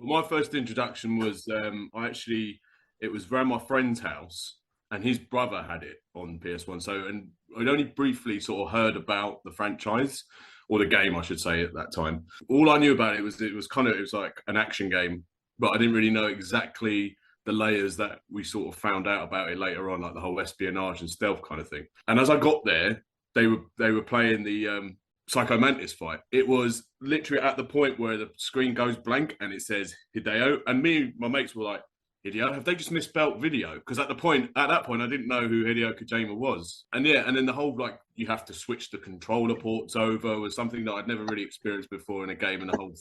Well, my first introduction was it was around my friend's house, and his brother had it on PS1. So, and I'd only briefly sort of heard about the franchise or the game, I should say, at that time. All I knew about it was it was like an action game, but I didn't really know exactly the layers that we sort of found out about it later on, like the whole espionage and stealth kind of thing. And as I got there, they were playing the Psycho Mantis fight. It was literally at the point where the screen goes blank and it says Hideo. And me and my mates were like, Hideo, have they just misspelt video? Because at that point, I didn't know who Hideo Kojima was. And yeah, and then the whole like you have to switch the controller ports over was something that I'd never really experienced before in a game, and the whole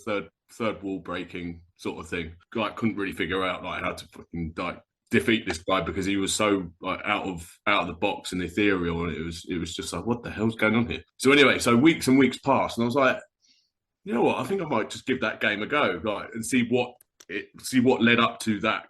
third wall breaking sort of thing. Like couldn't really figure out like how to fucking like defeat this guy because he was so like out of the box and ethereal, and it was just like, what the hell's going on here? So anyway, so weeks and weeks passed, and I was like, you know what, I think I might just give that game a go, like, and see what led up to that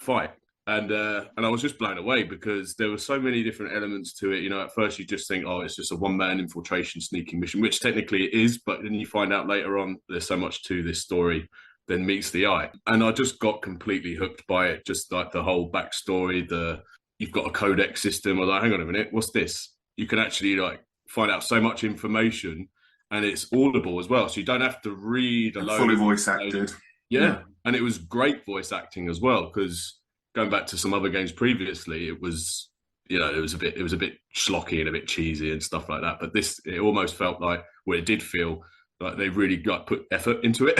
fight. And I was just blown away because there were so many different elements to it. You know, at first you just think, oh, it's just a one-man infiltration sneaking mission, which technically it is, but then you find out later on there's so much to this story than meets the eye. And I just got completely hooked by it, just like the whole backstory, you've got a codex system. I was like, hang on a minute, what's this? You can actually like find out so much information, and it's audible as well. So you don't have to read alone. Fully voice acted. Yeah. And it was great voice acting as well, because going back to some other games previously, it was, you know, it was a bit schlocky and a bit cheesy and stuff like that. But it almost felt like, well, it did feel like they really got put effort into it.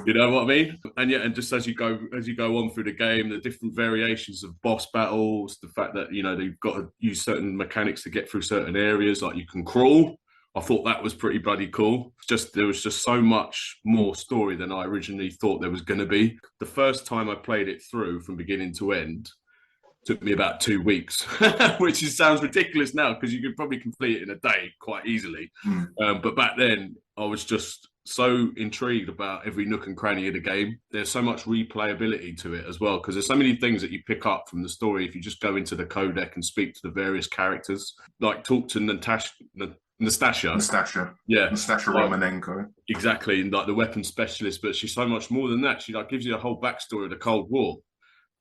You know what I mean? And yeah, and just as you go on through the game, the different variations of boss battles, the fact that, you know, they've got to use certain mechanics to get through certain areas, like you can crawl. I thought that was pretty bloody cool. There was just so much more story than I originally thought there was going to be. The first time I played it through from beginning to end took me about 2 weeks, which sounds ridiculous now because you could probably complete it in a day quite easily. But back then, I was just so intrigued about every nook and cranny of the game. There's so much replayability to it as well, because there's so many things that you pick up from the story if you just go into the codec and speak to the various characters. Like talk to Nastasha. Yeah. Nastasha Romanenko. Exactly. And like the weapons specialist, but she's so much more than that. She like gives you a whole backstory of the Cold War.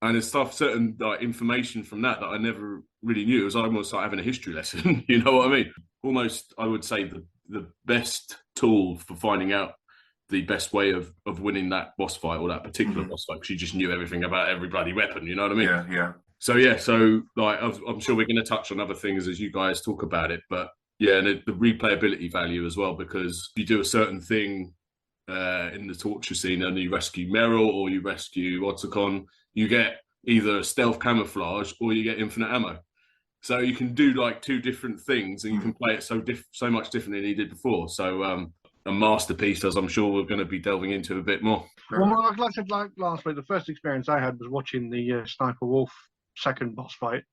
And there's certain like information from that I never really knew. It was almost like having a history lesson. You know what I mean? Almost, I would say the best tool for finding out the best way of winning that boss fight, or that particular boss fight, because you just knew everything about every bloody weapon. You know what I mean? Yeah. So like I'm sure we're going to touch on other things as you guys talk about it, but yeah, and the replayability value as well, because if you do a certain thing in the torture scene and you rescue Meryl or you rescue Otacon, you get either stealth camouflage or you get infinite ammo. So you can do like two different things, and you can play it so much differently than you did before. So a masterpiece, as I'm sure we're going to be delving into a bit more. Well, like I said last week, the first experience I had was watching the Sniper Wolf second boss fight,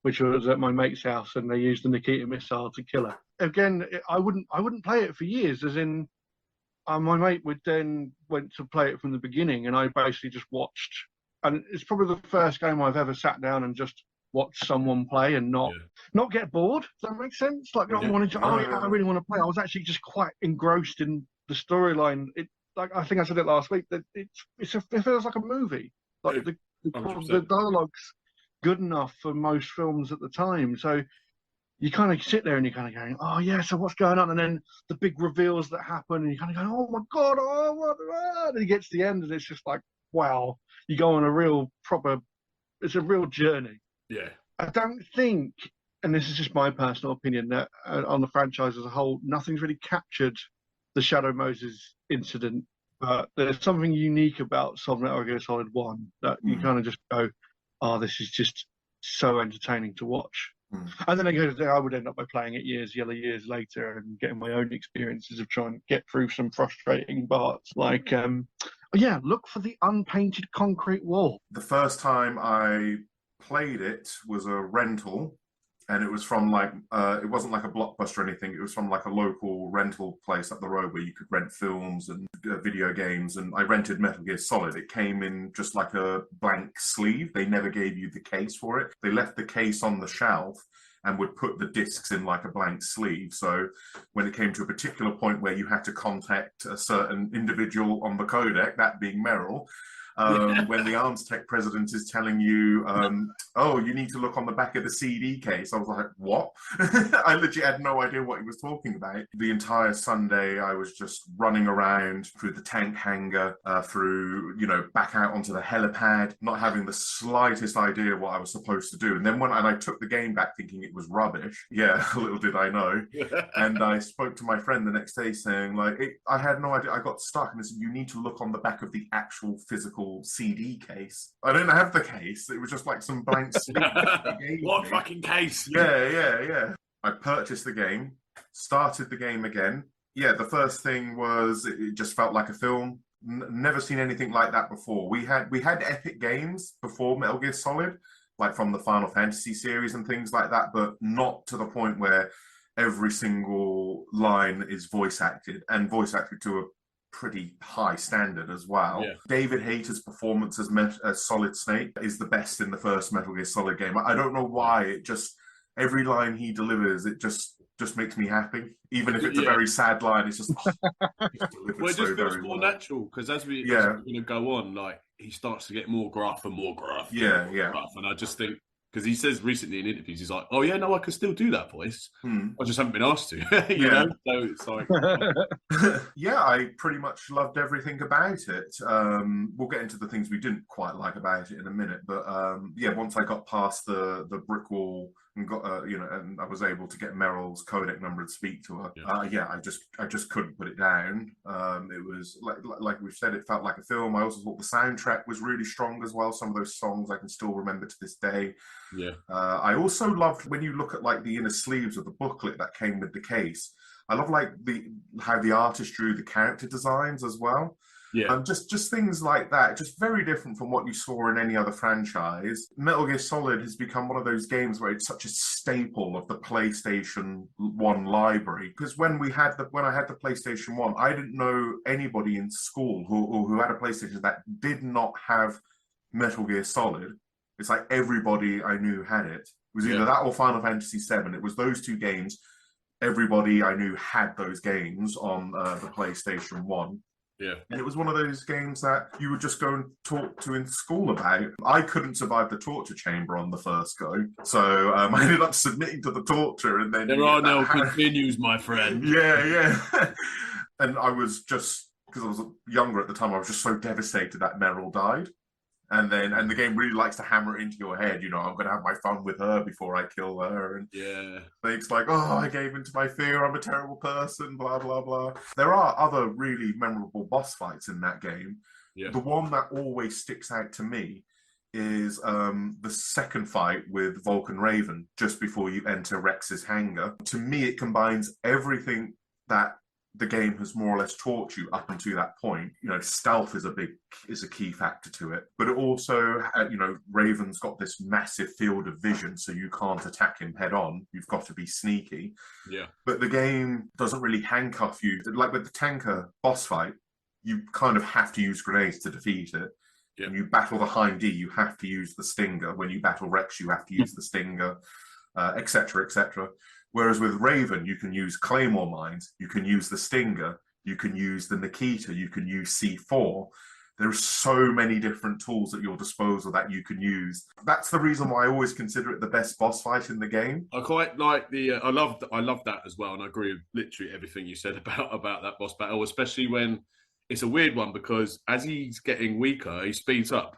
which was at my mate's house, and they used the Nikita missile to kill her. Again, I wouldn't play it for years, as in my mate went to play it from the beginning, and I basically just watched. And it's probably the first game I've ever sat down and just watched someone play and not get bored. Does that make sense? Like not wanting to. I really want to play. I was actually just quite engrossed in the storyline. Like I think I said it last week, that it feels like a movie. Like the dialogue's good enough for most films at the time. So you kind of sit there and you're kind of going, oh yeah, so what's going on? And then the big reveals that happen, and you kind of go, oh my god, oh what? And he gets to the end, and it's just like, wow, you go on it's a real journey. Yeah. I don't think, and this is just my personal opinion, that on the franchise as a whole, nothing's really captured the Shadow Moses incident. But there's something unique about Metal Gear Solid 1 that you kind of just go, oh, this is just so entertaining to watch. And then I would end up by playing it years later and getting my own experiences of trying to get through some frustrating parts. Like, look for the unpainted concrete wall. The first time I played it was a rental, and it was from like it wasn't like a Blockbuster or anything. It was from like a local rental place up the road where you could rent films and video games. And I rented Metal Gear Solid. It came in just like a blank sleeve. They never gave you the case for it. They left the case on the shelf, and would put the discs in like a blank sleeve. So when it came to a particular point where you had to contact a certain individual on the codec, that being Merrill, when the Arms Tech president is telling you, oh, you need to look on the back of the CD case. I was like, what? I legit had no idea what he was talking about. The entire Sunday, I was just running around through the tank hangar, through, back out onto the helipad, not having the slightest idea what I was supposed to do. And then when I took the game back thinking it was rubbish, yeah, little did I know. And I spoke to my friend the next day saying, I had no idea. I got stuck. And they said, you need to look on the back of the actual physical CD case. I didn't have the case. It was just like some blank sleeve. What fucking case? Yeah. I purchased the game, started the game again. Yeah, the first thing was it just felt like a film. Never seen anything like that before. We had epic games before Metal Gear Solid, like from the Final Fantasy series and things like that, but not to the point where every single line is voice acted, and voice acted to a pretty high standard as well. Yeah. David Hayter's performance as Solid Snake is the best in the first Metal Gear Solid game. I don't know why. It just, every line he delivers, it just makes me happy. Even if it's a very sad line, it's just, well, it just feels more natural, because as we're going to go on, like, he starts to get more gruff and more gruff. Yeah. Gruff. And I just think, because he says recently in interviews, he's like, oh yeah, no, I can still do that voice. I just haven't been asked to, you know? So it's like... Yeah, I pretty much loved everything about it. We'll get into the things we didn't quite like about it in a minute, but once I got past the brick wall and got, and I was able to get Meryl's codec number and speak to her, I just couldn't put it down. It was, like we've said, it felt like a film. I also thought the soundtrack was really strong as well. Some of those songs I can still remember to this day. Yeah. I also loved when you look at like the inner sleeves of the booklet that came with the case. I love like how the artist drew the character designs as well. Yeah. Just things like that. Just very different from what you saw in any other franchise. Metal Gear Solid has become one of those games where it's such a staple of the PlayStation 1 library. Because when I had the PlayStation 1, I didn't know anybody in school who had a PlayStation that did not have Metal Gear Solid. It's like everybody I knew had it. It was either that or Final Fantasy VII. It was those two games. Everybody I knew had those games on the PlayStation 1. Yeah. And it was one of those games that you would just go and talk to in school about. I couldn't survive the torture chamber on the first go. So I ended up submitting to the torture, and then... There are no continues, my friend. Yeah. And I was just... Because I was younger at the time, I was just so devastated that Meryl died. And the game really likes to hammer it into your head, I'm going to have my fun with her before I kill her. And things like, oh, I gave into my fear, I'm a terrible person, blah, blah, blah. There are other really memorable boss fights in that game. Yeah. The one that always sticks out to me is the second fight with Vulcan Raven, just before you enter Rex's hangar. To me, it combines everything that the game has more or less taught you up until that point. Stealth is a key factor to it, but it also, Raven's got this massive field of vision, so you can't attack him head on. You've got to be sneaky. Yeah. But the game doesn't really handcuff you. Like with the tanker boss fight, you kind of have to use grenades to defeat it. Yeah. When you battle the Hind D, you have to use the Stinger. When you battle Rex, you have to use the Stinger, etc., etc. Whereas with Raven, you can use Claymore Mines, you can use the Stinger, you can use the Nikita, you can use C4. There are so many different tools at your disposal that you can use. That's the reason why I always consider it the best boss fight in the game. I quite like I love that as well, and I agree with literally everything you said about that boss battle, especially when it's a weird one, because as he's getting weaker, he speeds up.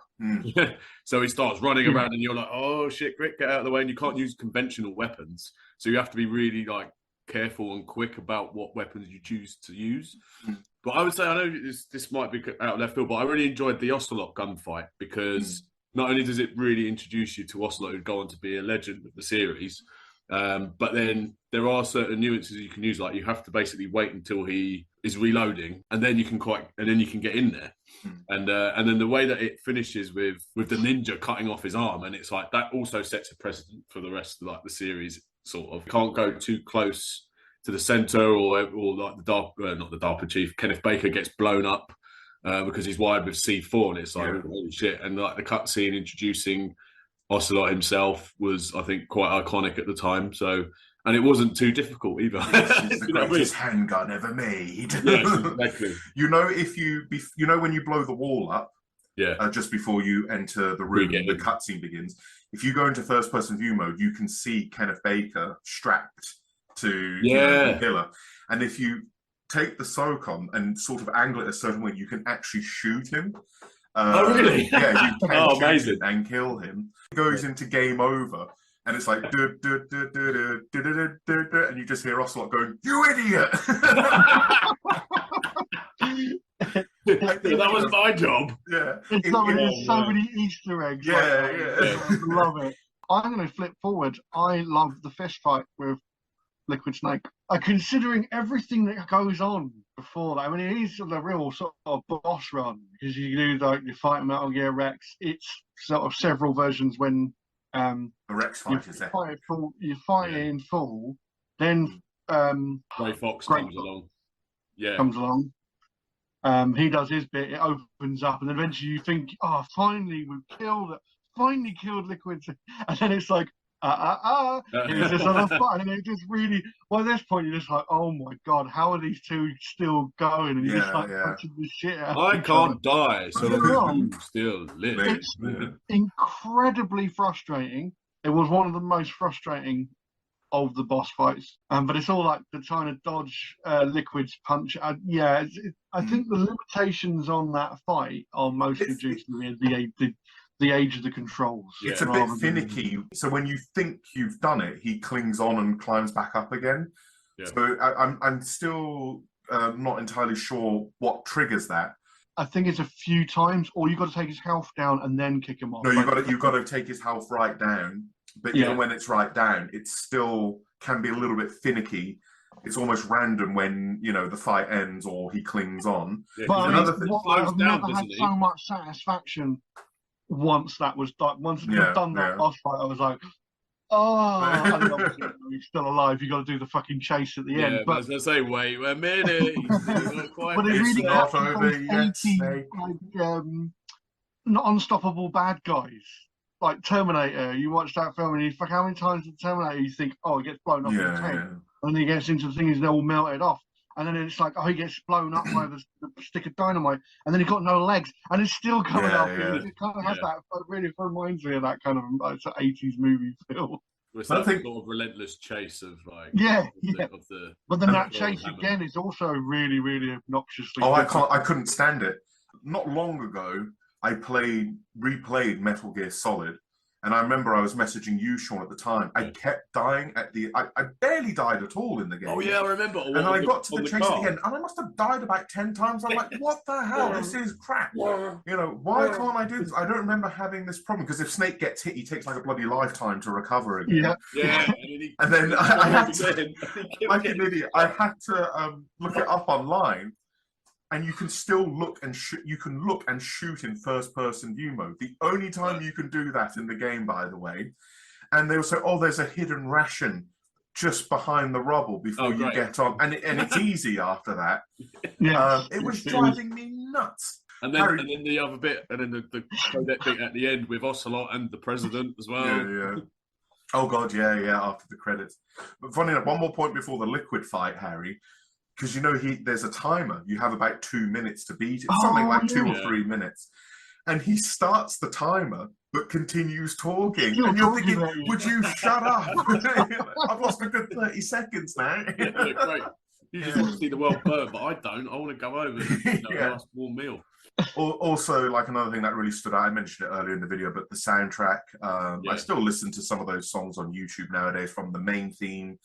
So he starts running around, and you're like, oh shit, Rick, get out of the way. And you can't use conventional weapons, so you have to be really like careful and quick about what weapons you choose to use. But I would say, I know this might be out of left field, but I really enjoyed the Ocelot gunfight, because not only does it really introduce you to Ocelot, who'd go on to be a legend of the series, but then there are certain nuances you can use. Like, you have to basically wait until he is reloading, and then you can get in there. And then the way that it finishes with the ninja cutting off his arm, and it's like that also sets a precedent for the rest of like the series. Sort of can't go too close to the center, or like not the DARPA chief Kenneth Baker gets blown up because he's wired with C4, and it's like holy shit. And like the cutscene introducing Ocelot himself was, I think, quite iconic at the time. So, and it wasn't too difficult either. It's the You know what I mean? greatest handgun ever made. Yes, exactly. You know, you know when you blow the wall up, Yeah. just before you enter the room, the cutscene begins. If you go into first-person view mode, you can see Kenneth Baker strapped to the pillar, and if you take the SOCOM and sort of angle it a certain way, you can actually shoot him. Oh, really? Yeah, you can shoot amazing. him and kill him. It goes into game over, and it's like, and you just hear Ocelot going, "You idiot!" That was my job. Yeah. There's so many Easter eggs. Yeah, yeah. I love it. I'm going to flip forward. I love the fist fight with Liquid Snake. Considering everything that goes on before that, I mean, it is the real sort of boss run, because you do like you fight Metal Gear Rex. It's sort of several versions when the Rex fight is there. You fight it in full, then Grey Fox comes along. Yeah. Comes along. He does his bit, it opens up, and then eventually you think, oh, finally we've killed it. Finally killed Liquid. And then it's like, here's this other fight. And it just really, well, at this point, you're just like, oh my God, how are these two still going? And you're just like, punching the shit out. I can't die, so you still live. It's incredibly frustrating. It was one of the most frustrating of the boss fights, but it's all like the trying to dodge Liquid's punch. I think the limitations on that fight are mostly due to the age of the controls. It's a bit finicky, so when you think you've done it, he clings on and climbs back up again. So I'm still not entirely sure what triggers that. I think it's a few times, or you've got to take his health down and then kick him off. No, you've got to take his health right down. But even when it's right down, it still can be a little bit finicky. It's almost random when the fight ends or he clings on. Yeah, but another thing I've never had so much satisfaction once that was done. Once I've done that boss fight, I was like, oh, and obviously he's still alive. You got to do the fucking chase at the end. But as I say, wait a minute. But it really not over yet, Snake. Not unstoppable bad guys. Like Terminator, you watch that film and you think, how many times in Terminator you think, oh, he gets blown up in the tank, and then he gets into the thing, he's all melted off, and then it's like, oh, he gets blown up by the stick of dynamite, and then he's got no legs, and it's still coming up. It kind of has that. It really reminds me of that kind of like 80s movie feel. It's that sort of relentless chase of like but then that chase again is also really, really obnoxiously. Oh, I couldn't stand it. Not long ago, I replayed Metal Gear Solid, and I remember I was messaging you, Sean, at the time. I kept dying at I barely died at all in the game. Oh yeah, I remember. And I got to the chase at the end, and I must have died about 10 times. I'm like, what the hell? This is crap. Why can't I do this? I don't remember having this problem, because if Snake gets hit, he takes like a bloody lifetime to recover again. Yeah. And then I had to, like an idiot, I had to look it up online. And you can still look and shoot in first-person view mode. The only time you can do that in the game, by the way. And they'll say, "Oh, there's a hidden ration just behind the rubble before you get on," and it's easy after that. It was driving me nuts. And then the other bit, and then the codec bit at the end with Ocelot and the president as well. Yeah. Oh God, yeah. After the credits. But funny enough, one more point before the Liquid fight, Harry. Because there's a timer. You have about 2 minutes to beat it, something like 2 or 3 minutes. And he starts the timer, but continues talking. And you're thinking, would you shut up? I've lost a good 30 seconds now. Great. You just want to see the world burn, but I don't. I want to go over and a nice warm meal. Also, like another thing that really stood out, I mentioned it earlier in the video, but the soundtrack. I still listen to some of those songs on YouTube nowadays, from the main theme.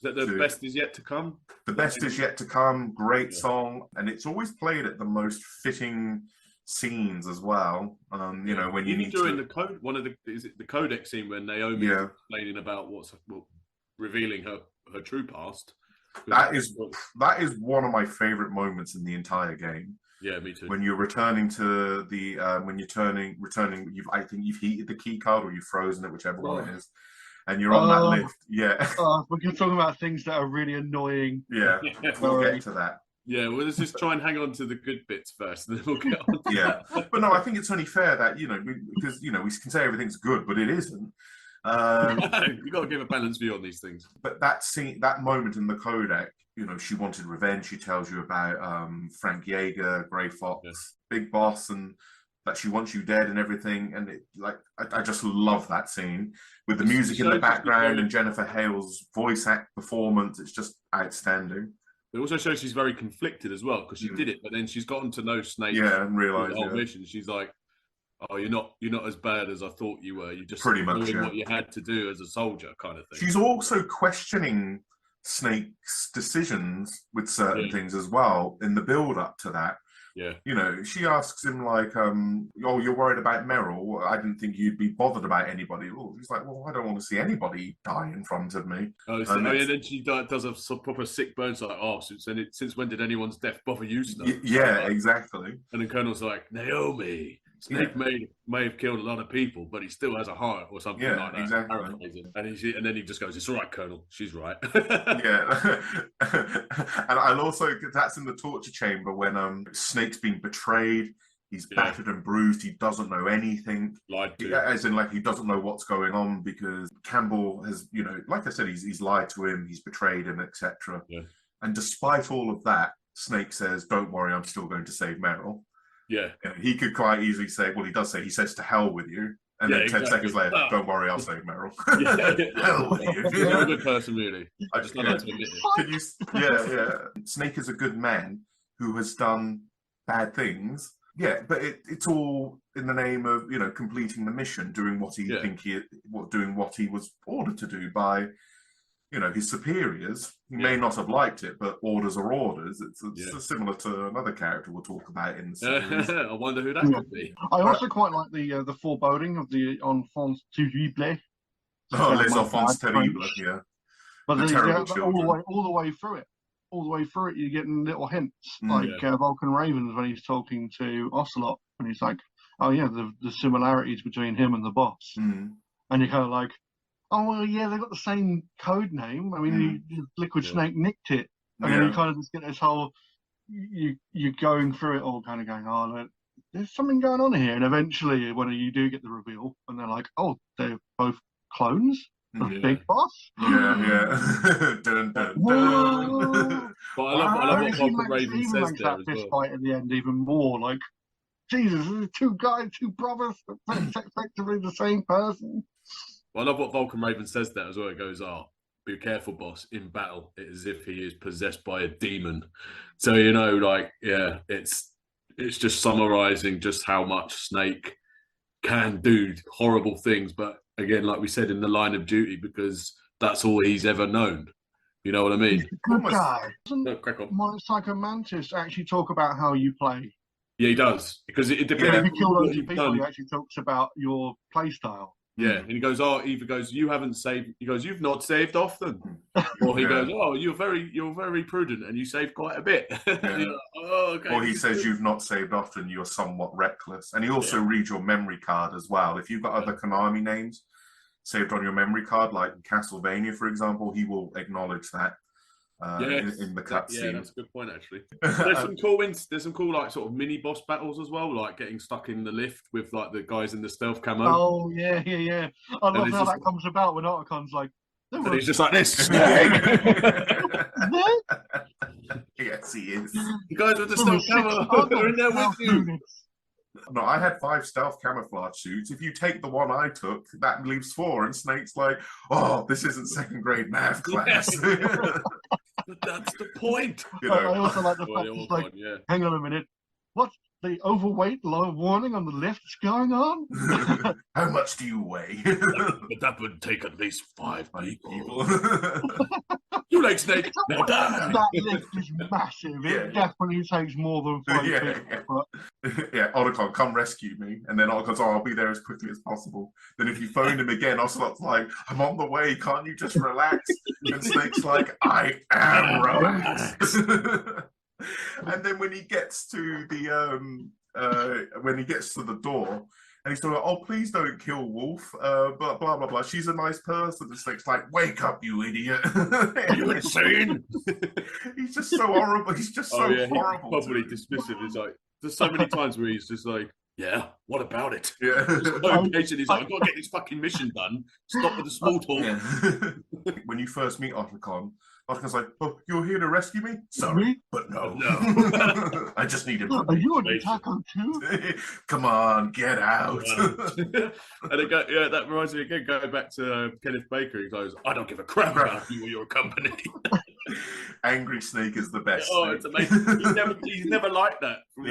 Is that the best is yet to come? The best is yet to come. Great song, and it's always played at the most fitting scenes as well. When you need during the code, is it the codec scene when Naomi is complaining about revealing her true past? That is one of my favorite moments in the entire game. Yeah, me too. When you're returning to the I think you've heated the key card or you've frozen it, whichever one it is. And you're on that lift, we're talking about things that are really annoying. Yeah, we'll get to that. Yeah, well, let's just try and hang on to the good bits first, and then we'll get on. Yeah, but no, I think it's only fair that because we can say everything's good, but it isn't. You got to give a balanced view on these things. But that scene, that moment in the codec, she wanted revenge. She tells you about Frank Yeager, Grey Fox, Big Boss, and that she wants you dead and everything. And I just love that scene with the music in the background and Jennifer Hale's voice act performance. It's just outstanding. It also shows she's very conflicted as well, because she did it, but then she's gotten to know Snake. Yeah, and realised the whole mission. She's like, "Oh, you're not as bad as I thought you were. You just pretty much doing what you had to do as a soldier," kind of thing. She's also questioning Snake's decisions with certain things as well in the build up to that. Yeah. She asks him like, "Oh, you're worried about Meryl? I didn't think you'd be bothered about anybody." Oh, he's like, "Well, I don't want to see anybody die in front of me." And then she does a proper sick burn. It's like, "Oh, since when did anyone's death bother you, Snow?" Yeah, exactly. And then Colonel's like, "Naomi, Snake may have killed a lot of people, but he still has a heart," or something like that. Exactly. And then he just goes, "It's all right, Colonel. She's right." Yeah. And I'll also, that's in the torture chamber when Snake's been betrayed. He's battered and bruised. He doesn't know anything. As in, like, he doesn't know what's going on because Campbell has, like I said, he's lied to him. He's betrayed him, etc. Yeah. And despite all of that, Snake says, "Don't worry, I'm still going to save Meryl." Yeah. He could quite easily say, well, he does say, he says, "To hell with you." And then 10 seconds later, "Don't worry, I'll save Meryl." Hell with you. He's not a good person, really. I just don't like to admit it. Yeah. Snake is a good man who has done bad things. Yeah, but it's all in the name of, completing the mission, doing what doing what he was ordered to do by his superiors. He may not have liked it, but orders are orders. It's similar to another character we'll talk about in the series. I wonder who that could be. I also quite like the foreboding of the enfants terribles. Les enfants terribles, yeah. But the terrible children. all the way through it, you're getting little hints, Vulcan Ravens when he's talking to Ocelot, and he's like, "Oh yeah, the similarities between him and the boss," and you're kind of like, "Oh well, yeah, they've got the same code name. I mean, Liquid Snake nicked it," and then you kind of just get this whole you're going through it all, kind of going, "Oh, there's something going on here," and eventually, when you do get the reveal, and they're like, "Oh, they're both clones." Big Boss. Yeah. Dun, dun, dun. But I love what Vulcan Raven says there as this well. fight at the end even more. Like, Jesus, there's two brothers, effectively the same person. Well, I love what Vulcan Raven says there as well. It goes, "Oh, be careful, boss. In battle, it is as if he is possessed by a demon." So it's just summarizing just how much Snake can do horrible things, but again, like we said, in the line of duty, because that's all he's ever known. You know what I mean? He's a good guy. Doesn't crack on. my Psycho Mantis actually talk about how you play? Yeah, he does, because it depends. If you kill loads of people, he actually talks about your play style. Yeah, and he goes, either goes, "You haven't saved." He goes, "You've not saved often," or he goes, "Oh, you're very prudent and you save quite a bit." Oh, okay. Or he says, "You've not saved often. You're somewhat reckless." And he also reads your memory card as well. If you've got other Konami names saved on your memory card, like Castlevania, for example, he will acknowledge that in the cutscene. Yeah, that's a good point, actually. There's some cool like sort of mini boss battles as well, like getting stuck in the lift with like the guys in the stealth camo. Oh yeah. I love how that comes about when Archon's like, and he's just like this. Yes, he is. The guys with the stealth camo, they're in there with you. No, I had 5 stealth camouflage suits. If you take the one I took, that leaves 4. And Snake's like, "Oh, this isn't second grade math class." But that's the point. I also like the fact it's like, hang on a minute, what's the overweight low warning on the lift's going on? How much do you weigh? But that would take at least 5 people. You like Snake? Now die. That lift is massive. It definitely takes more than 5 people. Yeah, Otacon, come rescue me. And then Otacon's, "Oh, I'll be there as quickly as possible." Then if you phone him again, Ocelot's like, "I'm on the way. Can't you just relax?" And Snake's like, "I am relaxed." And then when he gets to the door, And he's still like, oh, please don't kill Wolf, blah, blah, blah, blah. She's a nice person. It's like, wake up, you idiot. Are you insane? He's just so horrible. He's just so horrible. He's probably dismissive. He's like, there's so many times where he's just like, yeah, what about it? Yeah. So patient. He's like, I've got to get this fucking mission done. Stop with the small talk. Yeah. When you first meet Otacon, Otacon's like, oh, you're here to rescue me? Sorry, but no. I just need him. Are you an taco too? Come on, get out. And that reminds me again, going back to Kenneth Baker, he goes, I don't give a crap about you or your company. Angry Snake is the best. Oh, it's amazing. He's never like that. From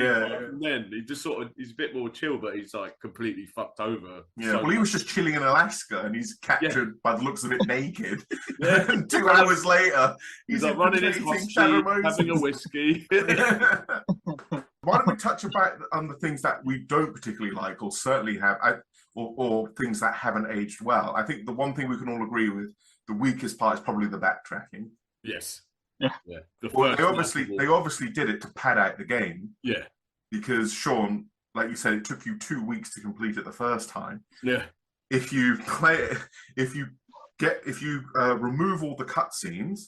then he just he's a bit more chill, but he's like completely fucked over. Yeah, well, he was just chilling in Alaska, and he's captured by the looks of it naked. Yeah. And 2 hours later, he's like running his hostel, having a whiskey. Why don't we touch on the things that we don't particularly like, or certainly have, or things that haven't aged well? I think the one thing we can all agree with, the weakest part is probably the backtracking. Yes. Yeah. Well, they obviously did it to pad out the game. Yeah. Because Sean, like you said, it took you 2 weeks to complete it the first time. Yeah. If you remove all the cutscenes,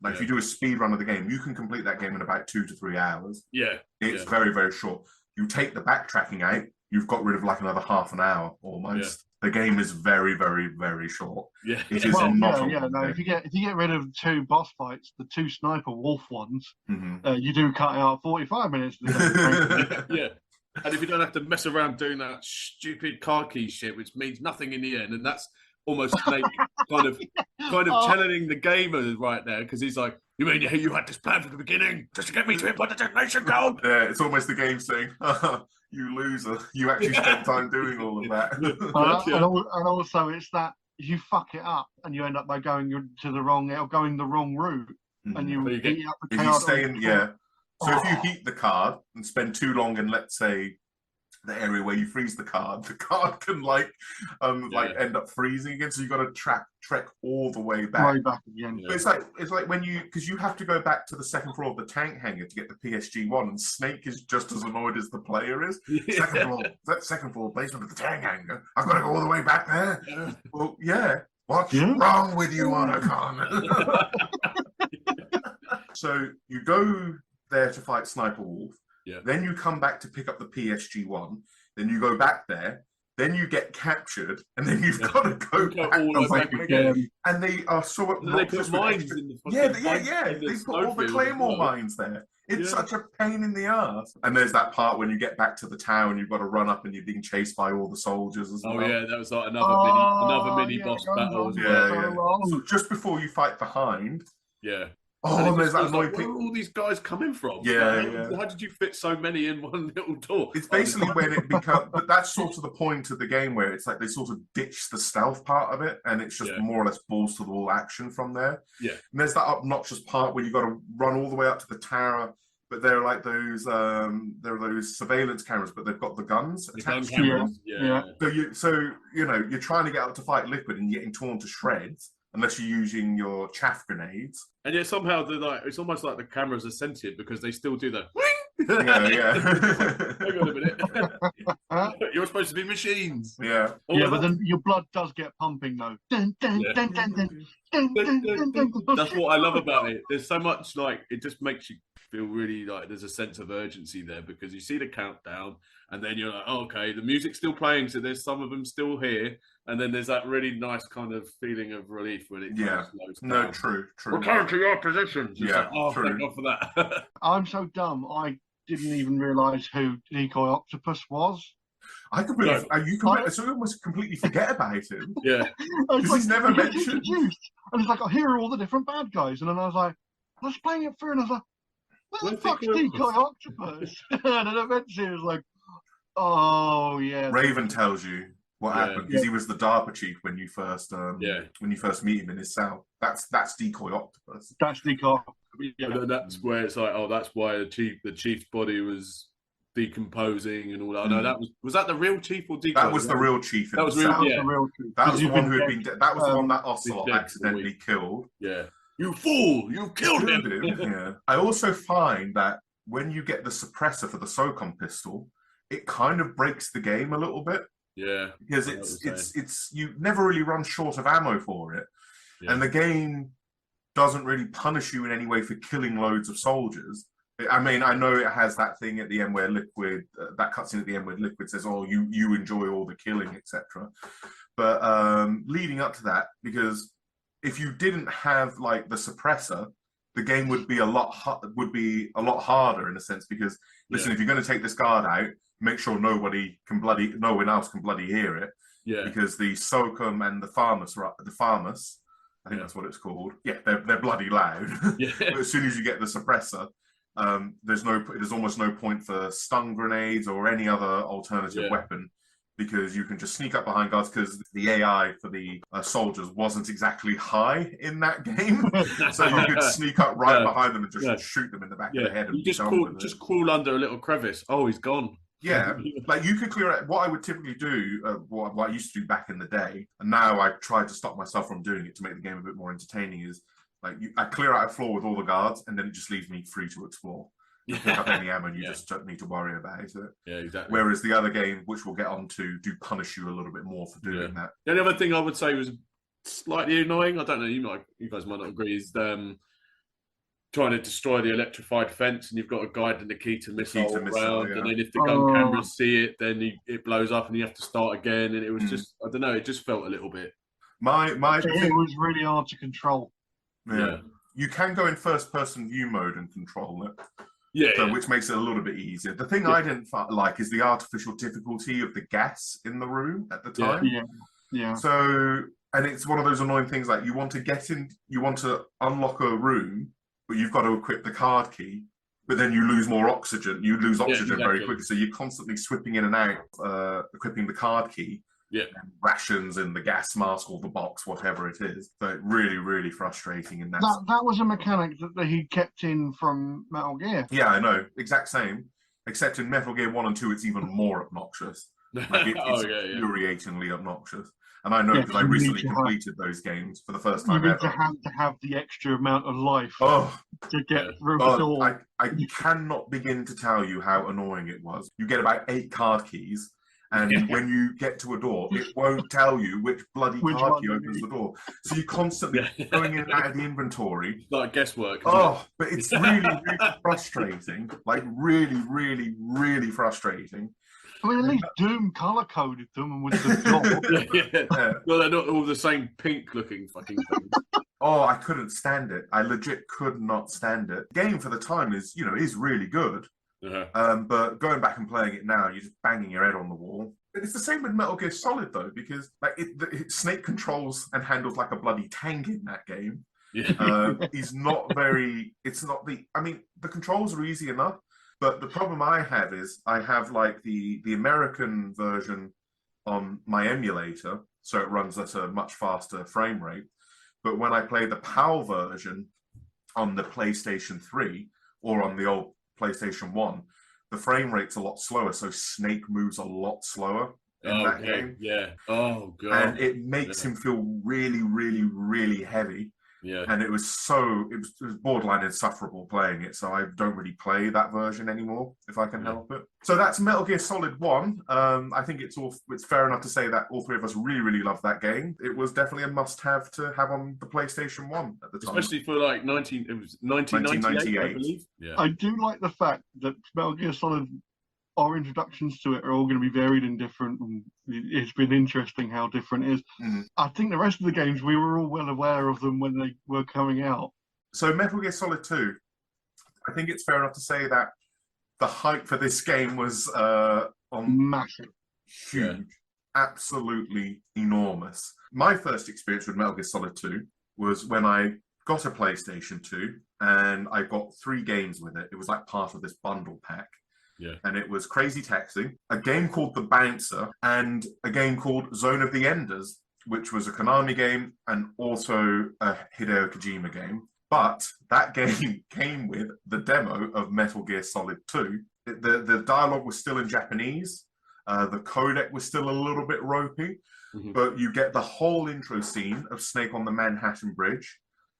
like if you do a speed run of the game, you can complete that game in about 2 to 3 hours. Yeah. It's very, very short. You take the backtracking out, you've got rid of like another half an hour almost. Yeah. The game is very, very, very short. Yeah. It is not. No. If you get rid of 2 boss fights, the 2 sniper wolf ones, you do cut out 45 minutes. Yeah. And if you don't have to mess around doing that stupid car key shit, which means nothing in the end, and that's almost Snake kind of channeling the gamer right there, because he's like, you mean you had this plan from the beginning just to get me to input the detonation code? Yeah, it's almost the game saying, you loser, you actually spent time doing all of that. And also it's that you fuck it up and you end up by going to the wrong route, and you heat up the card. So if you heat the card and spend too long in, let's say, the area where you freeze the card can end up freezing again. So you've got to trek all the way back. Right back again. Yeah. It's like when because you have to go back to the second floor of the tank hangar to get the PSG-1, and Snake is just as annoyed as the player is. Yeah. Second floor basement of the tank hangar. I've got to go all the way back there. Yeah. Well, yeah. What's wrong with you, Otacon? So you go there to fight Sniper Wolf. Yeah. Then you come back to pick up the PSG-1. Then you go back there. Then you get captured, and then you've got to go back again. And they are so obnoxious. They put mines in the fucking They put all the Claymore mines there. It's such a pain in the ass. And there's that part when you get back to the town, you've got to run up, and you're being chased by all the soldiers as well. Oh yeah, that was like another mini boss battle as well. So just before you fight the Hind. Yeah. Oh, and there's that annoying thing. Where are all these guys coming from? How did you fit so many in one little door? It's basically when it becomes, but that's sort of the point of the game where it's like they sort of ditch the stealth part of it, and it's just more or less balls to the wall action from there. Yeah. And there's that obnoxious part where you've got to run all the way up to the tower, but they're like those surveillance cameras, but they've got the guns attached to them. Yeah. So you're trying to get up to fight Liquid and you're getting torn to shreds. Unless you're using your chaff grenades. And yet somehow it's almost like the cameras are sentient because they still do the Hang on a minute. You're supposed to be machines. Yeah. But then your blood does get pumping though. Dun, dun, dun, dun, dun, dun, dun, dun, dun. That's what I love about it. There's so much it just makes you feel really like there's a sense of urgency there, because you see the countdown and then you're like, oh, okay, the music's still playing, so there's some of them still here, and then there's that really nice kind of feeling of relief when it slows down. True. We're coming to your positions. True. Thank God for that. I'm so dumb. I didn't even realise who Decoy Octopus was. I completely, I almost completely forget about him. Yeah, because he's never mentioned. And it's like, here are all the different bad guys, and then I was playing it through, and I was like, where the fuck's Decoy Octopus? And then eventually it was like, oh yeah. Raven tells you what happened because he was the DARPA chief when you first meet him in his cell. That's Decoy Octopus. That's Decoy. Yeah. And then that's where it's like, oh, that's why the chief's body was decomposing and all that. No, that was that the real chief or Decoy? That was the real chief. That was the real chief. That was the one who had been. That was the one that Ocelot accidentally killed. Yeah. You fool! You killed him. Yeah. I also find that when you get the suppressor for the SOCOM pistol, it kind of breaks the game a little bit. Yeah, because it's you never really run short of ammo for it, and the game doesn't really punish you in any way for killing loads of soldiers. I mean, I know it has that thing at the end where Liquid, that cutscene at the end where Liquid says, "Oh, you enjoy all the killing, etc." But leading up to that, because if you didn't have like the suppressor, the game would be a lot harder in a sense. Because listen, if you're going to take this guard out, make sure no one else can bloody hear it. Yeah. Because the SOCOM and the farmers, I think that's what it's called. Yeah, they're bloody loud. Yeah. But as soon as you get the suppressor, there's almost no point for stun grenades or any other alternative weapon, because you can just sneak up behind guards, because the AI for the soldiers wasn't exactly high in that game. So you could sneak up right behind them and just shoot them in the back of the head. And you just crawl under a little crevice. Oh, he's gone. Yeah, like you could clear out. What I would typically do, what I used to do back in the day, and now I try to stop myself from doing it to make the game a bit more entertaining, is like I clear out a floor with all the guards, and then it just leaves me free to explore. You pick up any ammo, and you just don't need to worry about it. Yeah, exactly. Whereas the other game, which we'll get on to, do punish you a little bit more for doing that. The only other thing I would say was slightly annoying. I don't know. You guys might not agree. Is trying to destroy the electrified fence, and you've got a guide and the key to missile around, and then if the gun cameras see it, then it blows up, and you have to start again. And it was just, I don't know, it just felt a little bit. It was really hard to control. Yeah. You can go in first-person view mode and control it. Which makes it a little bit easier. The thing I didn't like is the artificial difficulty of the gas in the room at the time. Yeah. So, and it's one of those annoying things, like you want to unlock a room, but you've got to equip the card key, but then you lose more oxygen. You lose oxygen very quickly, so you're constantly swipping in and out, equipping the card key, and rations and the gas mask or the box, whatever it is. So really, really frustrating. In that was a mechanic that he kept in from Metal Gear. Yeah, I know, exact same. Except in Metal Gear 1 and 2, it's even more obnoxious. Like it's infuriatingly obnoxious. And I know because I recently completed those games for the first time ever. You have to have the extra amount of life to get through the door. I cannot begin to tell you how annoying it was. You get about 8 card keys, and when you get to a door, it won't tell you which bloody card key opens the door. So you're constantly going in and out of the inventory. It's like guesswork. But it's really, really frustrating. Like really, really, really frustrating. I mean, at least Doom color-coded them and with the dot. Well, they're not all the same pink-looking fucking things. I couldn't stand it. I legit could not stand it. The game for the time is really good. But going back and playing it now, you're just banging your head on the wall. It's the same with Metal Gear Solid, though, because like Snake controls and handles like a bloody tank in that game. He's not very... the controls are easy enough. But the problem I have is I have like the American version on my emulator, so it runs at a much faster frame rate. But when I play the PAL version on the PlayStation 3 or on the old PlayStation 1, the frame rate's a lot slower, so Snake moves a lot slower in that game. Yeah. Oh, God. And it makes him feel really, really, really heavy. Yeah. And it was borderline insufferable playing it, so I don't really play that version anymore if I can help it. So that's Metal Gear Solid 1. I think it's fair enough to say that all three of us really, really loved that game. It was definitely a must-have to have on the PlayStation 1 at the time. Especially for like 1998, I believe. Yeah. I do like the fact that Metal Gear Solid, our introductions to it are all going to be varied and different, and it's been interesting how different it is. I think the rest of the games, we were all well aware of them when they were coming out. So Metal Gear Solid 2, I think it's fair enough to say that the hype for this game was massive. Huge. Absolutely enormous. My first experience with Metal Gear Solid 2 was when I got a PlayStation 2, and I got 3 games with it. It was like part of this bundle pack. Yeah. And it was Crazy Taxi, a game called The Bouncer, and a game called Zone of the Enders, which was a Konami game and also a Hideo Kojima game. But that game came with the demo of Metal Gear Solid 2. The dialogue was still in Japanese. The codec was still a little bit ropey, but you get the whole intro scene of Snake on the Manhattan Bridge.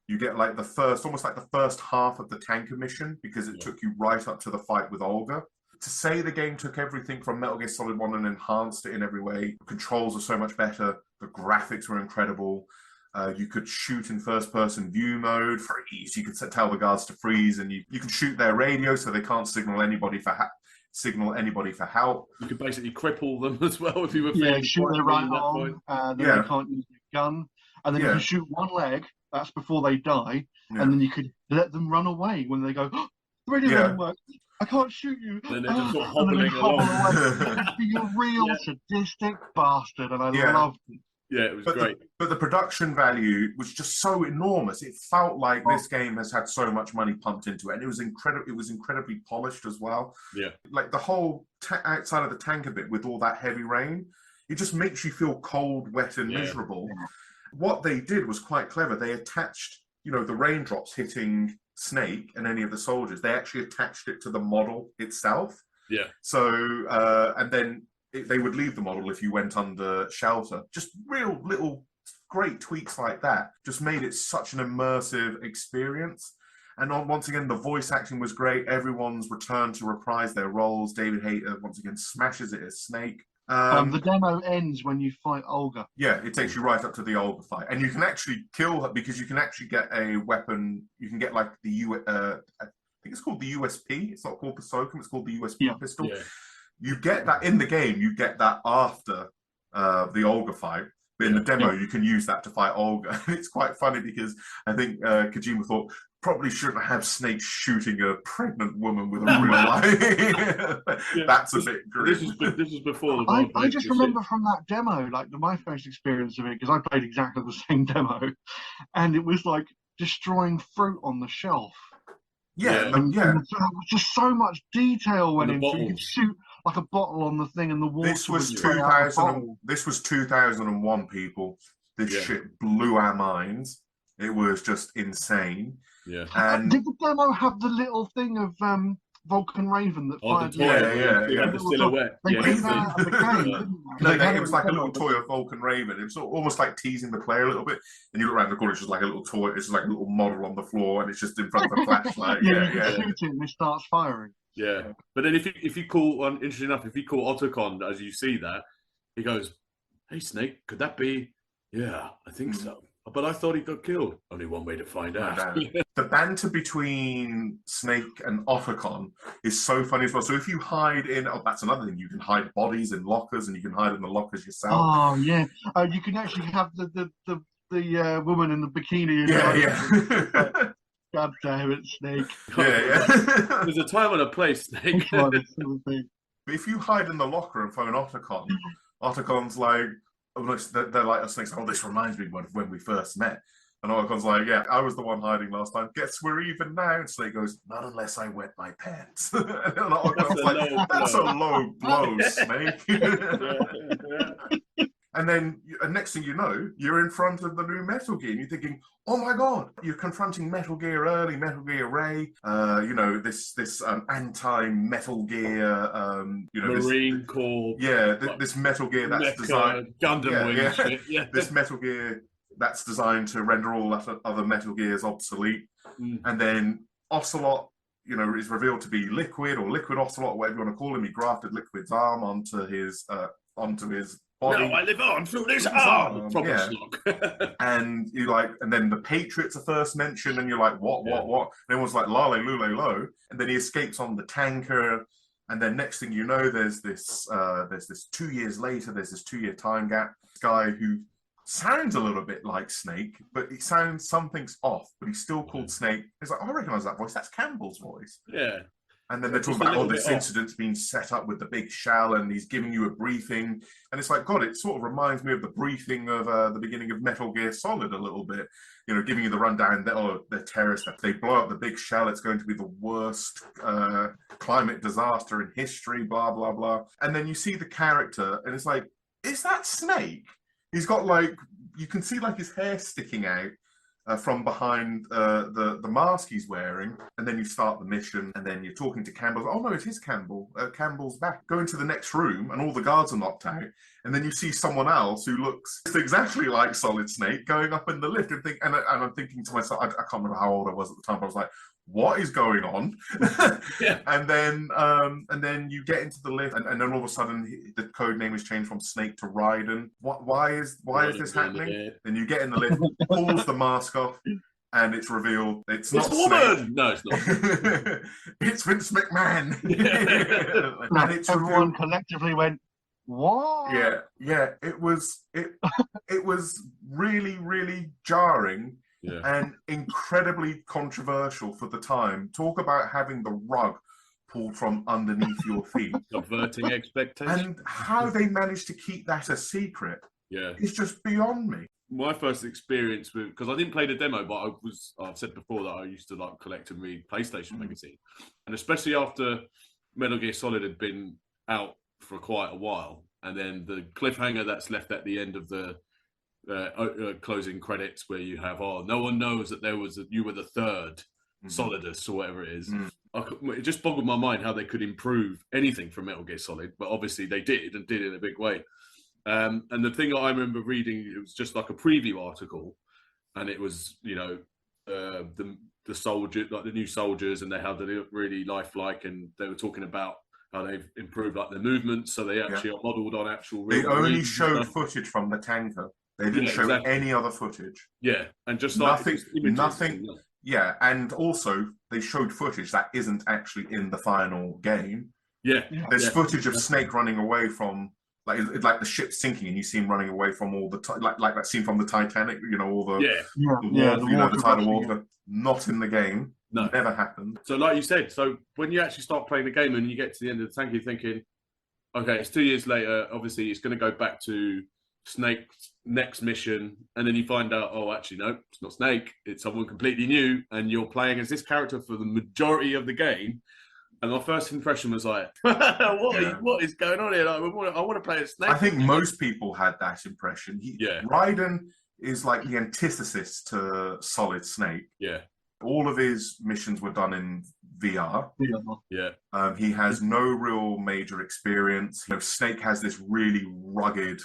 You get like almost like the first half of the tanker mission, because it took you right up to the fight with Olga. to say the game took everything from Metal Gear Solid 1 and enhanced it in every way. Controls are so much better. The graphics were incredible. You could shoot in first-person view mode, freeze. You could tell the guards to freeze, and you can shoot their radio so they can't signal anybody for help. You could basically cripple them as well if you were shoot their right arm, then they can't use their gun, and then you can shoot one leg. That's before they die, and then you could let them run away when they go. Oh, the radio doesn't work. I can't shoot you. Then they're just sort of hobbling along. You're a real sadistic bastard, and I loved it. Yeah, it was great. But the production value was just so enormous. It felt like this game has had so much money pumped into it, and it was incredibly polished as well. Yeah, like the whole outside of the tanker bit with all that heavy rain, it just makes you feel cold, wet, and miserable. Yeah. What they did was quite clever. They attached, the raindrops hitting Snake and any of the soldiers. They actually attached it to the model itself. Yeah. So and then they would leave the model if you went under shelter. Just real little great tweaks like that just made it such an immersive experience. And once again, the voice acting was great. Everyone's returned to reprise their roles. David Hayter once again smashes it as Snake. The demo ends when you fight Olga. Yeah, it takes you right up to the Olga fight, and you can actually kill her because you can actually get a weapon. You can get like the I think it's called the USP. It's not called the SOCOM. It's called the USP pistol. Yeah. You get that in the game. You get that after the Olga fight. But in the demo, you can use that to fight Olga. It's quite funny because I think Kojima thought probably shouldn't have Snake shooting a pregnant woman with a real life. That's a bit grim. This is before the I just remember from that demo, like my first experience of it, because I played exactly the same demo, and it was like destroying fruit on the shelf. And just so much detail went into it. You could shoot like a bottle on the thing, and the water. This was 2000. This was 2001. People, this shit blew our minds. It was just insane. Yeah. And did the demo have the little thing of Vulcan Raven that fired? The silhouette. They did that at the game, didn't they? It was like a little toy of Vulcan Raven. It was almost like teasing the player a little bit. And you look around the corner, it's just like a little toy. It's just like a little model on the floor, and it's just in front of a flashlight. You shoot it, and it starts firing. Yeah, but then if you call, interesting enough, if you call Otacon as you see that, he goes, "Hey Snake, could that be?" Yeah, I think so. But I thought he got killed. Only one way to find out. The banter between Snake and Otacon is so funny as well. So if you hide in, that's another thing. You can hide bodies in lockers, and you can hide in the lockers yourself. Oh yeah, you can actually have the woman in the bikini. Yeah. God damn it, Snake. Yeah. There's a time and a place, Snake. But if you hide in the locker and phone Otacon, Otacon's like, they're like, Snake's like, this reminds me of when we first met. And Otacon's like, yeah, I was the one hiding last time. Guess we're even now. And Snake goes, not unless I wet my pants. And Otacon's like, that's a low blow, Snake. And then next thing you know, you're in front of the new Metal Gear, and you're thinking, "Oh my God!" You're confronting Metal Gear early, Metal Gear Ray. This anti-Metal Gear. Marine Corps. Yeah, this Metal Gear that's designed. Gundam wing shit. Yeah. This Metal Gear that's designed to render all other Metal Gears obsolete, and then Ocelot. Is revealed to be Liquid or Liquid Ocelot, whatever you want to call him. He grafted Liquid's arm onto his body. No, I live on through this arm. And and then the Patriots are first mentioned, and you're like, what? And everyone's like, lale, lule, lo. And then he escapes on the tanker, and then next thing you know, there's this 2 years later, there's this 2 year time gap. This guy who sounds a little bit like Snake, but it sounds something's off, but he's still called Snake. He's like, I recognize that voice. That's Campbell's voice. Yeah. And then they're talking about, this incident's been set up with the big shell, and he's giving you a briefing. And it's like, God, it sort of reminds me of the briefing of the beginning of Metal Gear Solid a little bit. Giving you the rundown that, they're terrorists. They blow up the big shell. It's going to be the worst climate disaster in history, blah, blah, blah. And then you see the character, and it's like, is that Snake? He's got you can see his hair sticking out. From behind the mask he's wearing, and then you start the mission, and then you're talking to Campbell. Oh no, it is Campbell. Campbell's back. Go into the next room, and all the guards are knocked out, and then you see someone else who looks exactly like Solid Snake going up in the lift, and I'm thinking to myself, I can't remember how old I was at the time, but I was like, what is going on? Yeah. And then you get into the lift, and then all of a sudden the code name is changed from Snake to Raiden. Why is this happening? Then you get in the lift, pulls the mask off, and it's revealed it's not a woman. Snake. No, it's not. It's Vince McMahon. And it's everyone collectively went, what? Yeah. It was really, really jarring. Yeah. And incredibly controversial for the time. Talk about having the rug pulled from underneath your feet. Subverting expectations. And how they managed to keep that a secret is just beyond me. My first experience with, because I didn't play the demo, but I've said before that I used to like collect and read PlayStation magazine. And especially after Metal Gear Solid had been out for quite a while, and then the cliffhanger that's left at the end of the closing credits, where you have no one knows that you were the third Solidus or whatever it is. It just boggled my mind how they could improve anything from Metal Gear Solid, but obviously they did, and did it in a big way. And the thing I remember reading, it was just like a preview article, and it was the soldier, like the new soldiers, and how they look really lifelike, and they were talking about how they've improved like their movements, so they actually are modelled on actual. They only showed footage from the tanker. They didn't show any other footage. Yeah, and just nothing. Yeah, and also they showed footage that isn't actually in the final game. Yeah, there's footage of Snake running away from like the ship sinking, and you see him running away from all the like that scene from the Titanic. All the the tidal water. Not in the game. No, never happened. So, like you said, when you actually start playing the game and you get to the end of the tank, you're thinking, okay, it's 2 years later. Obviously, it's going to go back to Snake's next mission, and then you find out, oh, actually, no, it's not Snake. It's someone completely new, and you're playing as this character for the majority of the game. And my first impression was like, what is going on here? Like, I want to play as Snake. I think most people had that impression. Raiden is like the antithesis to Solid Snake. Yeah. All of his missions were done in VR. Yeah. He has no real major experience. Snake has this really rugged,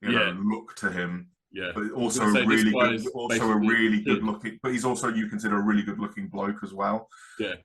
look to him. Yeah. But also a really good looking. But he's also, you consider, a really good looking bloke as well. Yeah.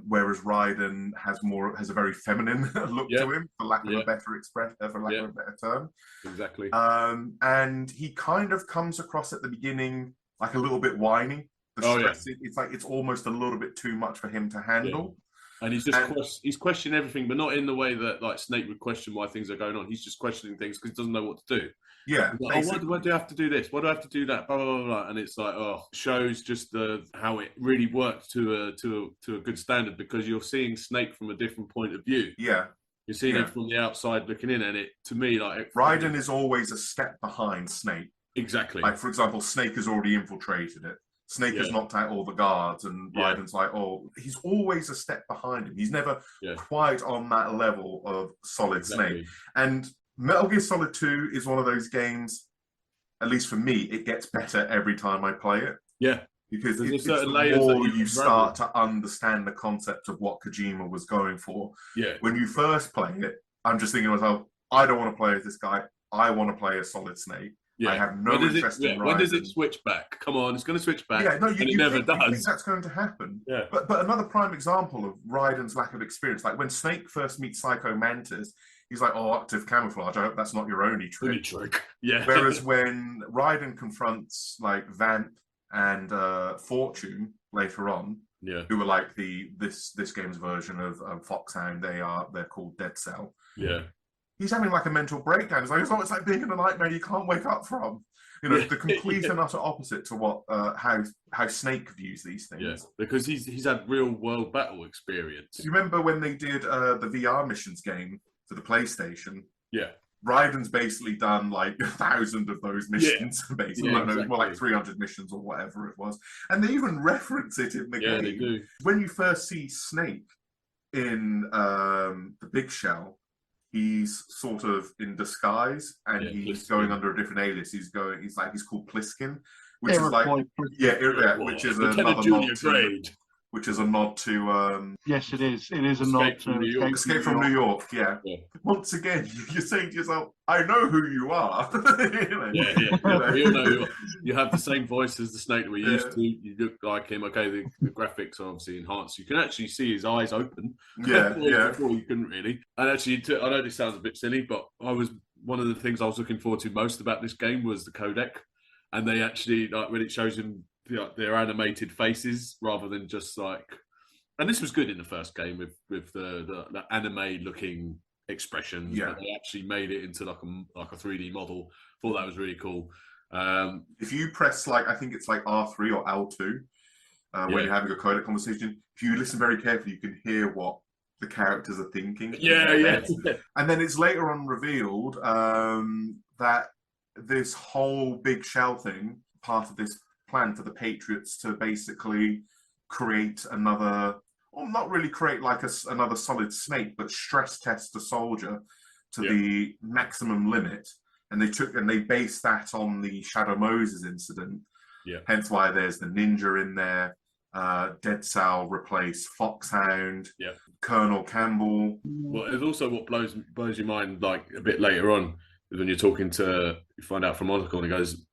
Whereas Raiden has a very feminine look to him, for lack of a better of a better term. Exactly. And he kind of comes across at the beginning like a little bit whiny. It's like it's almost a little bit too much for him to handle. And he's questioning everything, but not in the way that like Snake would question why things are going on. He's just questioning things because he doesn't know what to do. Yeah. Like, why do I have to do this? Why do I have to do that? Blah blah blah. Blah. And it's like, shows just how it really works to a good standard, because you're seeing Snake from a different point of view. Yeah. You're seeing it from the outside looking in, and it, to me, like Raiden is always a step behind Snake. Exactly. Like, for example, Snake has already infiltrated it. Snake has knocked out all the guards, and Raiden's like, he's always a step behind him. He's never quite on that level of Solid Snake. And Metal Gear Solid 2 is one of those games, at least for me, it gets better every time I play it. Yeah. Because it's the more you start to understand the concept of what Kojima was going for. Yeah. When you first play it, I'm just thinking to myself, I don't want to play as this guy. I want to play as Solid Snake. Yeah. I have no interest in Raiden. When does it switch back? Come on, it's going to switch back. Yeah, no, you never does. You think that's going to happen. Yeah. But another prime example of Raiden's lack of experience, like when Snake first meets Psycho Mantis, he's like, octave camouflage. I hope that's not your only trick. Yeah. Whereas when Raiden confronts like Vamp and Fortune later on, who are like this game's version of Foxhound, they're called Dead Cell. Yeah. He's having like a mental breakdown. It's like being in a nightmare you can't wake up from. The complete and utter opposite to what how Snake views these things. Yeah, because he's had real world battle experience. You remember when they did the VR missions game for the PlayStation? Yeah. Raiden's basically done like 1,000 of those missions, basically. Exactly. More like 300 missions or whatever it was. And they even reference it in the game. Yeah, they do. When you first see Snake in the Big Shell, he's sort of in disguise, and he's going under a different alias. He's called Pliskin, which is like which is another nod to which is a nod to yes, it is. It is a nod to Escape from New York. Yeah. Once again, you're saying to yourself, "I know who you are." Yeah. We all know you have the same voice as the Snake that we used to. You look like him. Okay, the graphics are obviously enhanced. You can actually see his eyes open. Before you couldn't really. And actually, I know this sounds a bit silly, but one of the things I was looking forward to most about this game was the codec, and they actually when it shows them their animated faces rather than just like. And this was good in the first game with the anime looking expressions, but they actually made it into like a 3D model. Thought that was really cool. If you press I think it's like R3 or L2 when you're having a codec conversation, if you listen very carefully, you can hear what the characters are thinking. And then it's later on revealed that this whole big shell thing, part of this plan for the Patriots to basically create another, or not really create like another Solid Snake, but stress test a soldier to the maximum limit. And they based that on the Shadow Moses incident. Yeah. Hence why there's the ninja in there. Dead Sal replaced Foxhound. Yeah. Colonel Campbell. Well, it's also what blows your mind like a bit later on is when you find out from Oracle and he goes,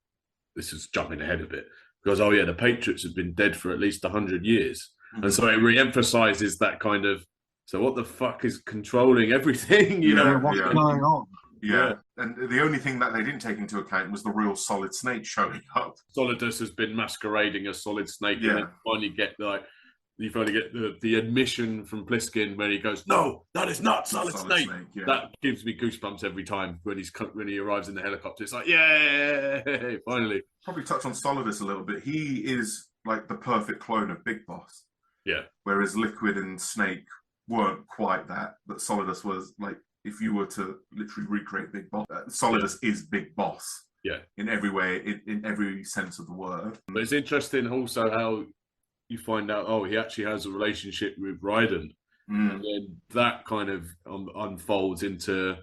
this is jumping ahead a bit. Because the Patriots have been dead for at least 100 years. Mm-hmm. And so it re-emphasizes that kind of, so what the fuck is controlling everything? You know, what's going on? Yeah. And the only thing that they didn't take into account was the real Solid Snake showing up. Solidus has been masquerading as Solid Snake, and then you finally get the admission from Pliskin where he goes, "No, that is not Solid Snake." That gives me goosebumps every time when he arrives in the helicopter. It's like, yeah, finally. Probably touch on Solidus a little bit. He is like the perfect clone of Big Boss. Yeah. Whereas Liquid and Snake weren't quite that, but Solidus was like, if you were to literally recreate Big Boss, Solidus is Big Boss. Yeah. In every way, in every sense of the word. But it's interesting also how you find out, he actually has a relationship with Raiden. And then that kind of unfolds into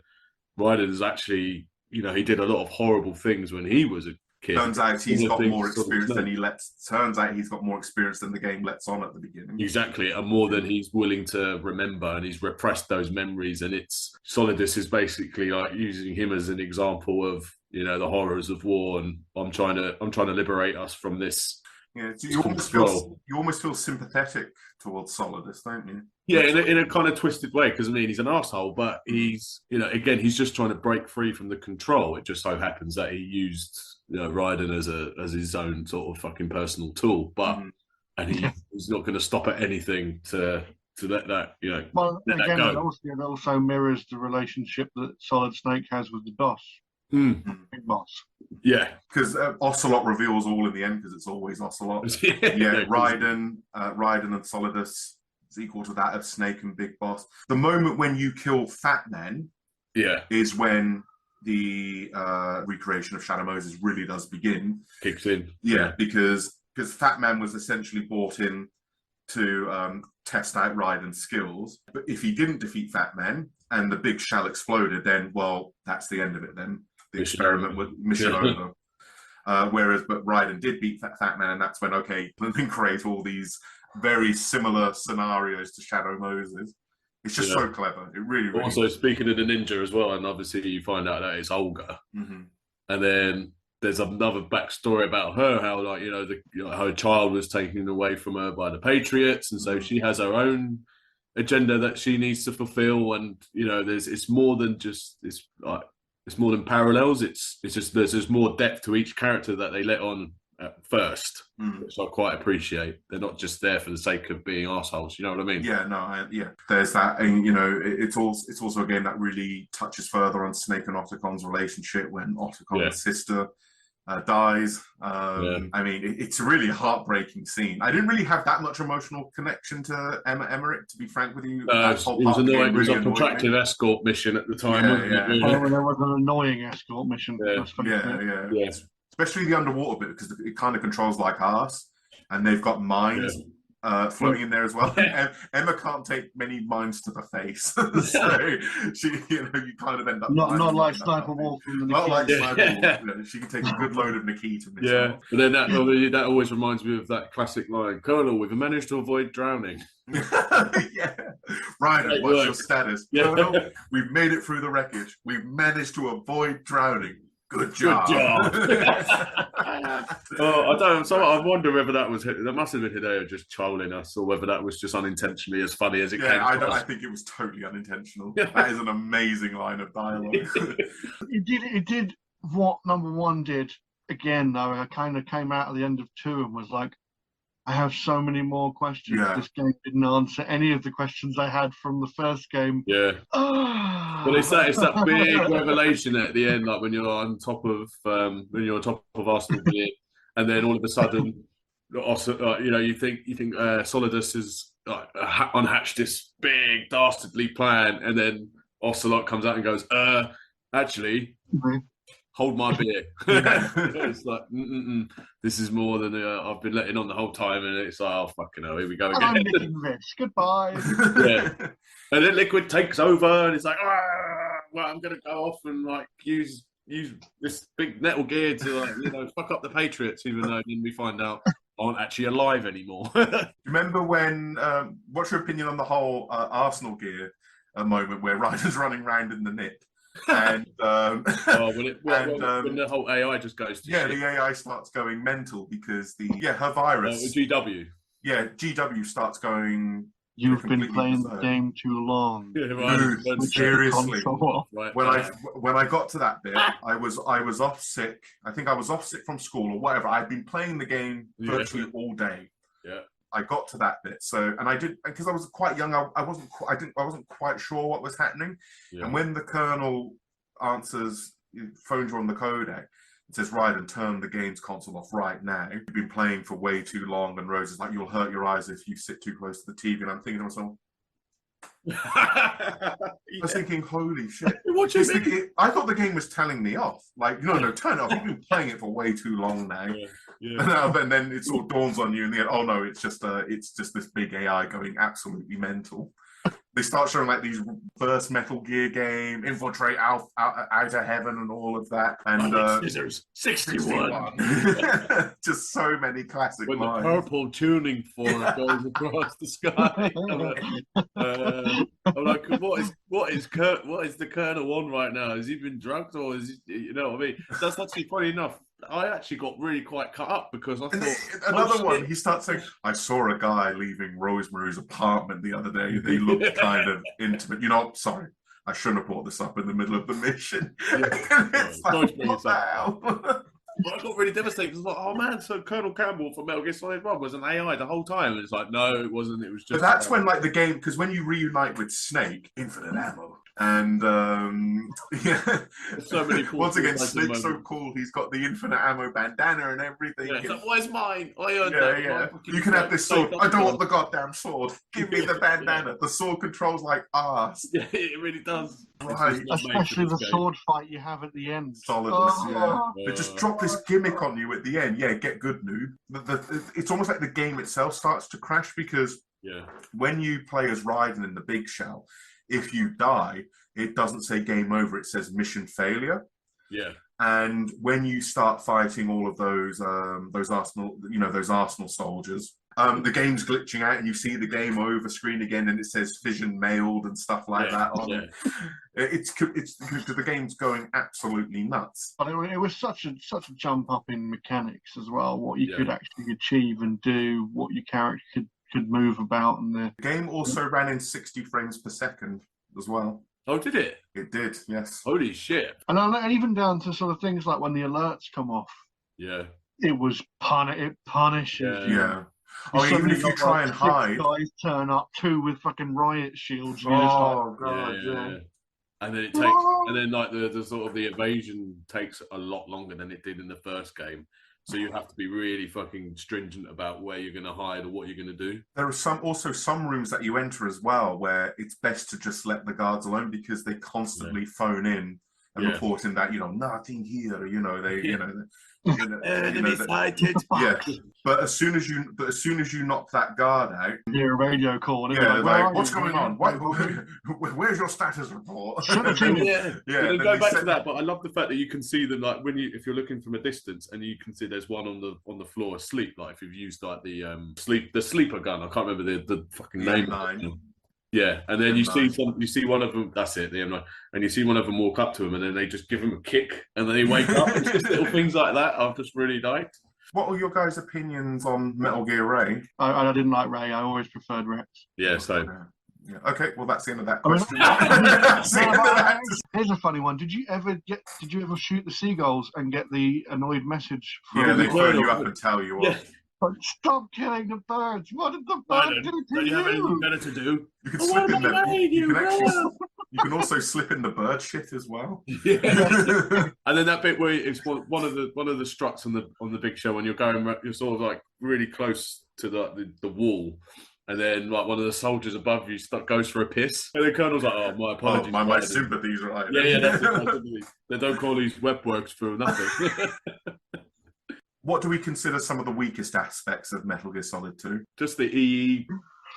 Raiden is actually, he did a lot of horrible things when he was a kid. Turns out he's got more experience than he's got more experience than the game lets on at the beginning. Exactly, and more than he's willing to remember, and he's repressed those memories. And it's Solidus is basically like using him as an example of the horrors of war, and I'm trying to liberate us from this. Yeah, so you almost feel sympathetic towards Solidus, don't you? Yeah, in a kind of twisted way, because he's an asshole, but he's again he's just trying to break free from the control. It just so happens that he used Raiden as his own sort of fucking personal tool, but and he's not going to stop at anything to let that Well, let again, that go. it also mirrors the relationship that Solid Snake has with the boss. Big Boss. Yeah, because Ocelot reveals all in the end, because it's always Ocelot. Raiden and Solidus is equal to that of Snake and Big Boss. The moment when you kill Fat Man, is when the recreation of Shadow Moses really does begin. Kicks in. Yeah, because Fat Man was essentially brought in to test out Raiden's skills. But if he didn't defeat Fat Man and the big shell exploded, then that's the end of it. Then the experiment with mission over. But Raiden did beat Fat Man, and that's when then create all these very similar scenarios to Shadow Moses. It's just so clever. It really also is. Speaking of the ninja as well, and obviously you find out that it's Olga, and then there's another backstory about her, how her child was taken away from her by the Patriots, and so she has her own agenda that she needs to fulfill, and it's more than just it's more than parallels. It's just there's more depth to each character that they let on at first, which I quite appreciate. They're not just there for the sake of being assholes. You know what I mean? Yeah, no, There's that, and it's also a game that really touches further on Snake and Otacon's relationship when Otacon's sister dies. I mean, it's a really heartbreaking scene. I didn't really have that much emotional connection to Emma Emmerich, to be frank with you. It was annoying. It was a protracted escort mission at the time, wasn't it? Really? There was an annoying escort mission. Yeah. Especially the underwater bit, because it kind of controls like arse, and they've got mines floating in there as well. Emma can't take many mines to the face, so she, you kind of end up not like Sniper Wolf from the not like Nikita. Sniper Wolf. She can take a good load of Nikita missiles. Yeah, but then that always reminds me of that classic line, Colonel, we've managed to avoid drowning. Yeah. Ryder, what's your status? Yeah. Colonel, we've made it through the wreckage. We've managed to avoid drowning. Good job. Good job. Oh, I don't. So I wonder whether that must have been Hideo just trolling us, or whether that was just unintentionally as funny as it came. I think it was totally unintentional. That is an amazing line of dialogue. It did what number one did again, though. I kind of came out at the end of 2 and was like, I have so many more questions. Yeah. This game didn't answer any of the questions I had from the first game. Yeah. But it's that big revelation at the end, like when you're on top of Arsenal gear, and then all of a sudden, you think Solidus has unhatched this big dastardly plan, and then Ocelot comes out and goes, actually. Mm-hmm. Hold my beer. It's like, this is more than I've been letting on the whole time, and it's like, oh fucking hell, here we go again. I'm making this. Goodbye. Yeah, and then Liquid takes over, and it's like, well, I'm gonna go off and like use this big metal gear to fuck up the Patriots, even though then we find out aren't actually alive anymore. Remember when? What's your opinion on the whole Arsenal gear moment where Ryder's running around in the nip? And when the whole AI just goes to shit. the AI starts going mental because her virus GW GW starts going. You've been playing the game too long. Yeah, right. Dude, seriously. Right. When I got to that bit, I was off sick. I think I was off sick from school or whatever. I'd been playing the game virtually all day. Yeah. I got to that bit, and I did because I was quite young. I wasn't quite sure what was happening. Yeah. And when the Colonel phones you on the codec, it says, "Ryder, turn the game's console off right now. You've been playing for way too long." And Rose is like, "You'll hurt your eyes if you sit too close to the TV." And I'm thinking to myself, I was thinking, holy shit. I thought the game was telling me off. Like, no, turn it off. You've been playing it for way too long now. Yeah. And then it sort of dawns on you in the end, oh no, it's just this big AI going absolutely mental. They start showing like these reverse Metal Gear game, Infiltrate out of Heaven and all of that. And Scissors, 61. Just so many classic when lines. The purple tuning fork goes across the sky. I'm like, what is the Colonel on right now? Has he been drugged, or is he, you know what I mean? That's actually funny enough. I actually got really quite cut up because I thought another one. He starts saying, "I saw a guy leaving Rosemary's apartment the other day. They looked kind of intimate." Sorry, I shouldn't have brought this up in the middle of the mission. It's like, what the hell? But I got really devastated. It was like, oh man, so Colonel Campbell from Metal Gear Solid 1 was an AI the whole time. And it's like, no, it wasn't. It was just. But that's when like the game, because when you reunite with Snake, infinite ammo. And so many cool once again, Snake's so cool. He's got the infinite ammo bandana and everything. Yeah, like, where's mine? I earned that. Yeah. You can have this sword. I don't want the goddamn sword. Give me the bandana. The sword controls like ass. Yeah, it really does. Right. Especially the sword fight you have at the end. Solidus, They just drop this gimmick on you at the end. Yeah, get good, noob. It's almost like the game itself starts to crash because when you play as Raiden in the big shell, if you die, it doesn't say game over, it says mission failure. Yeah. And when you start fighting all of those Arsenal soldiers, the game's glitching out and you see the game over screen again and it says fission mailed and stuff like that on it. It's because the game's going absolutely nuts. But it was such a jump up in mechanics as well, what you could actually achieve and do, what your character could move about. And the game also ran in 60 frames per second as well. Oh, did it? It did, yes. Holy shit. And even down to sort of things like when the alerts come off. Yeah. It was it punishes you. Yeah. Oh, even if you try and hide. Guys turn up, 2 with fucking riot shields. Oh, God, yeah. And then it takes, and then like the sort of the evasion takes a lot longer than it did in the first game. So you have to be really fucking stringent about where you're going to hide or what you're going to do. There are some rooms that you enter as well where it's best to just let the guards alone because they constantly phone in and reporting that nothing here. Enemy sighted. Yeah, but as soon as you knock that guard out, Hear a radio call. And yeah, like, what's going on? Where's your status report? Yeah. Yeah. But then go back to that. But I love the fact that you can see them, like if you're looking from a distance, and you can see there's one on the floor asleep. Like if you've used like the sleeper gun. I can't remember the fucking name. M9. Yeah, and then you M9. see one of them. That's it, the M9. And you see one of them walk up to him, and then they just give him a kick, and then they wake up. It's just little things like that. I've just really liked. What are your guys' opinions on Metal Gear Ray? I didn't like Ray. I always preferred Rex. Yeah, so yeah. Okay, well that's the end of that question. Here's a funny one. Did you ever shoot the seagulls and get the annoyed message? Yeah, they phone you up and tell you what. Yeah. Stop killing the birds! What did the birds do to Don't you have anything better to do? You can slip in them. You can also slip in the bird shit as well. Yeah. And then that bit where it's one of the struts on the big show when you're sort of like really close to the wall, and then like one of the soldiers above you goes for a piss, and the colonel's like, "Oh, my apologies, my sympathies, right?" Yeah, that's it. They don't call these web works for nothing. What do we consider some of the weakest aspects of Metal Gear Solid 2? Just the EE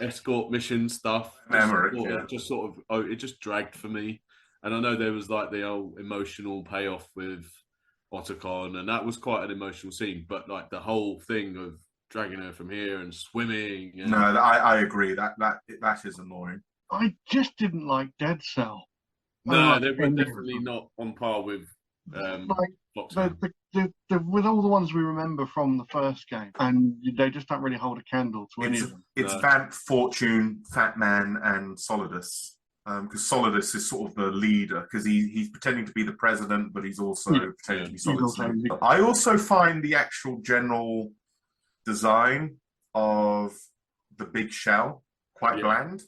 escort mission stuff. It just dragged for me. And I know there was like the old emotional payoff with Otacon, and that was quite an emotional scene. But like the whole thing of dragging her from here and swimming. No, I agree. That is annoying. I just didn't like Dead Cell. No, they were definitely not on par with. With all the ones we remember from the first game, and they just don't really hold a candle to any of them. It's Vamp, Fortune, Fat Man, and Solidus. Because Solidus is sort of the leader, because he's pretending to be the president, but he's also pretending to be Solidus. I also find the actual general design of the big shell quite bland.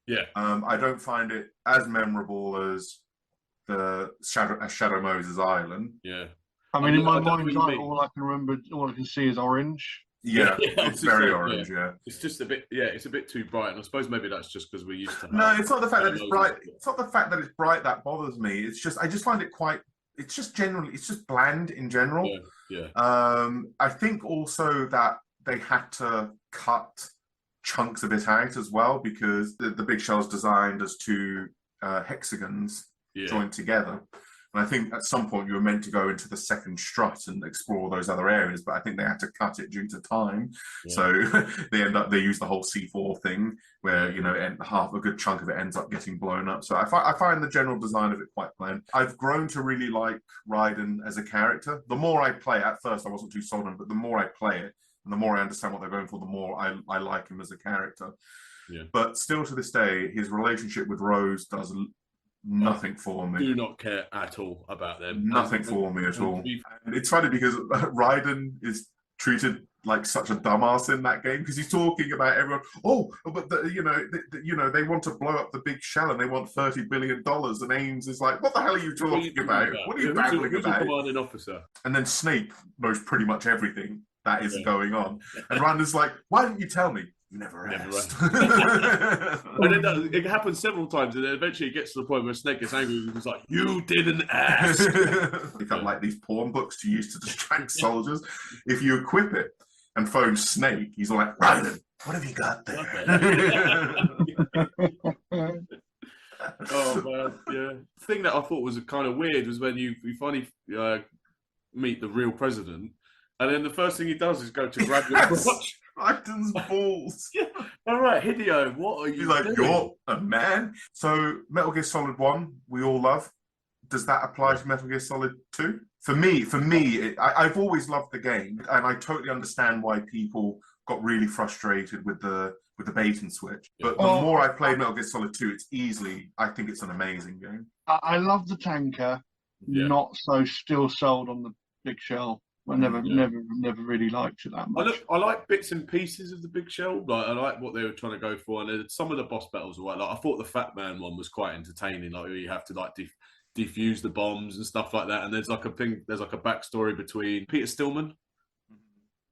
Yeah. I don't find it as memorable as the Shadow Moses Island. Yeah. I mean, in my mind's eye, all I can see is orange. Yeah, it's very orange. Yeah, it's just a bit. Yeah, it's a bit too bright, and I suppose maybe that's just because we're used to. No, it's not the fact that it's bright. It's not the fact that it's bright that bothers me. It's just I just find it quite. It's just bland in general. Yeah. I think also that they had to cut chunks of it out as well, because the big shell's designed as two hexagons joined together. And I think at some point you were meant to go into the second strut and explore those other areas, but I think they had to cut it due to time. Yeah. So they use the whole C4 thing where, a good chunk of it ends up getting blown up. So I find the general design of it quite bland. I've grown to really like Raiden as a character. The more I play it, at first I wasn't too sold on it, but the more I play it and the more I understand what they're going for, the more I like him as a character. Yeah. But still to this day, his relationship with Rose does nothing for me. Do not care at all about them. Nothing for me at all. And it's funny because Raiden is treated like such a dumbass in that game because he's talking about everyone. Oh, but they want to blow up the big shell and they want $30 billion. And Ames is like, what the hell are you talking about? What are you babbling about? Commanding officer. And then Snape knows pretty much everything that is going on. And Raiden's like, why didn't you tell me? You never asked. And then it happens several times, and then eventually it gets to the point where Snake gets angry and he's like, "You didn't ask." Become like these porn books to use to distract soldiers. If you equip it and phone Snake, he's like, "Raiden, what have you got there?" Oh man, yeah. The thing that I thought was kind of weird was when you finally meet the real president, and then the first thing he does is go to grab your crotch. Raiden's balls. Yeah. All right, Hideo, what are you doing? You're a man. So Metal Gear Solid 1, we all love. Does that apply to Metal Gear Solid 2? For me, I've always loved the game, and I totally understand why people got really frustrated with the bait and switch. But the more I play Metal Gear Solid 2, I think it's an amazing game. I love the tanker, not so still sold on the big shell. I never really liked it that much. I like bits and pieces of the big shell. Like I like what they were trying to go for, and some of the boss battles were like I thought the Fat Man one was quite entertaining. Like where you have to like defuse the bombs and stuff like that. And there's like a backstory between Peter Stillman.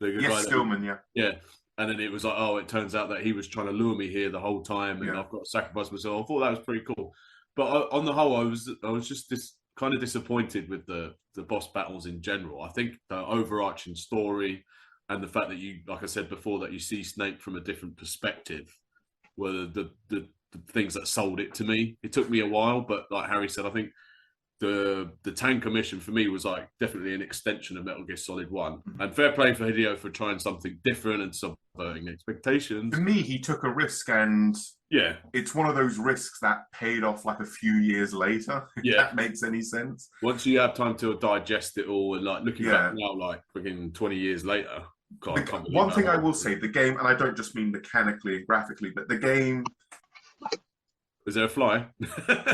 Stillman, yeah. And then it was like, it turns out that he was trying to lure me here the whole time, and I've got to sacrifice myself. I thought that was pretty cool. But on the whole, I was just kind of disappointed with the boss battles in general. I think the overarching story and the fact that you, like I said before, that you see Snake from a different perspective were the things that sold it to me. It took me a while, but like Harry said, I think the tanker mission for me was like definitely an extension of Metal Gear Solid 1. And fair play for Hideo for trying something different and subverting expectations. For me, he took a risk, and yeah, it's one of those risks that paid off like a few years later, if that makes any sense. Once you have time to digest it all, and like looking back now, like freaking 20 years later. One thing I will say, the game, and I don't just mean mechanically and graphically, but the game... Is there a fly?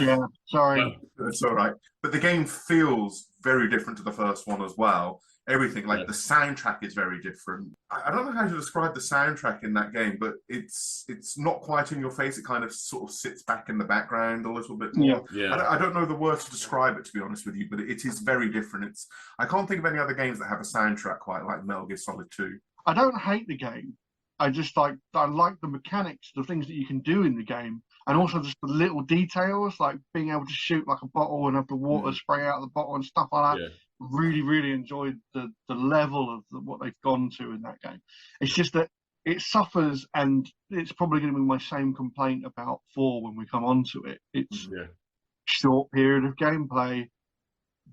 Yeah, sorry. It's all right. But the game feels very different to the first one as well. Everything, like the soundtrack is very different. I don't know how to describe the soundtrack in that game, but it's not quite in your face. It kind of sort of sits back in the background a little bit more. I don't know the word to describe it, to be honest with you, but it is very different. I can't think of any other games that have a soundtrack quite like Metal Gear Solid 2. I don't hate the game. I like the mechanics, the things that you can do in the game, and also just the little details, like being able to shoot like a bottle and have the water spray out of the bottle and stuff like that. Yeah. Really, really enjoyed the level of what they've gone to in that game. It's just that it suffers, and it's probably going to be my same complaint about 4 when we come on to it. It's short period of gameplay,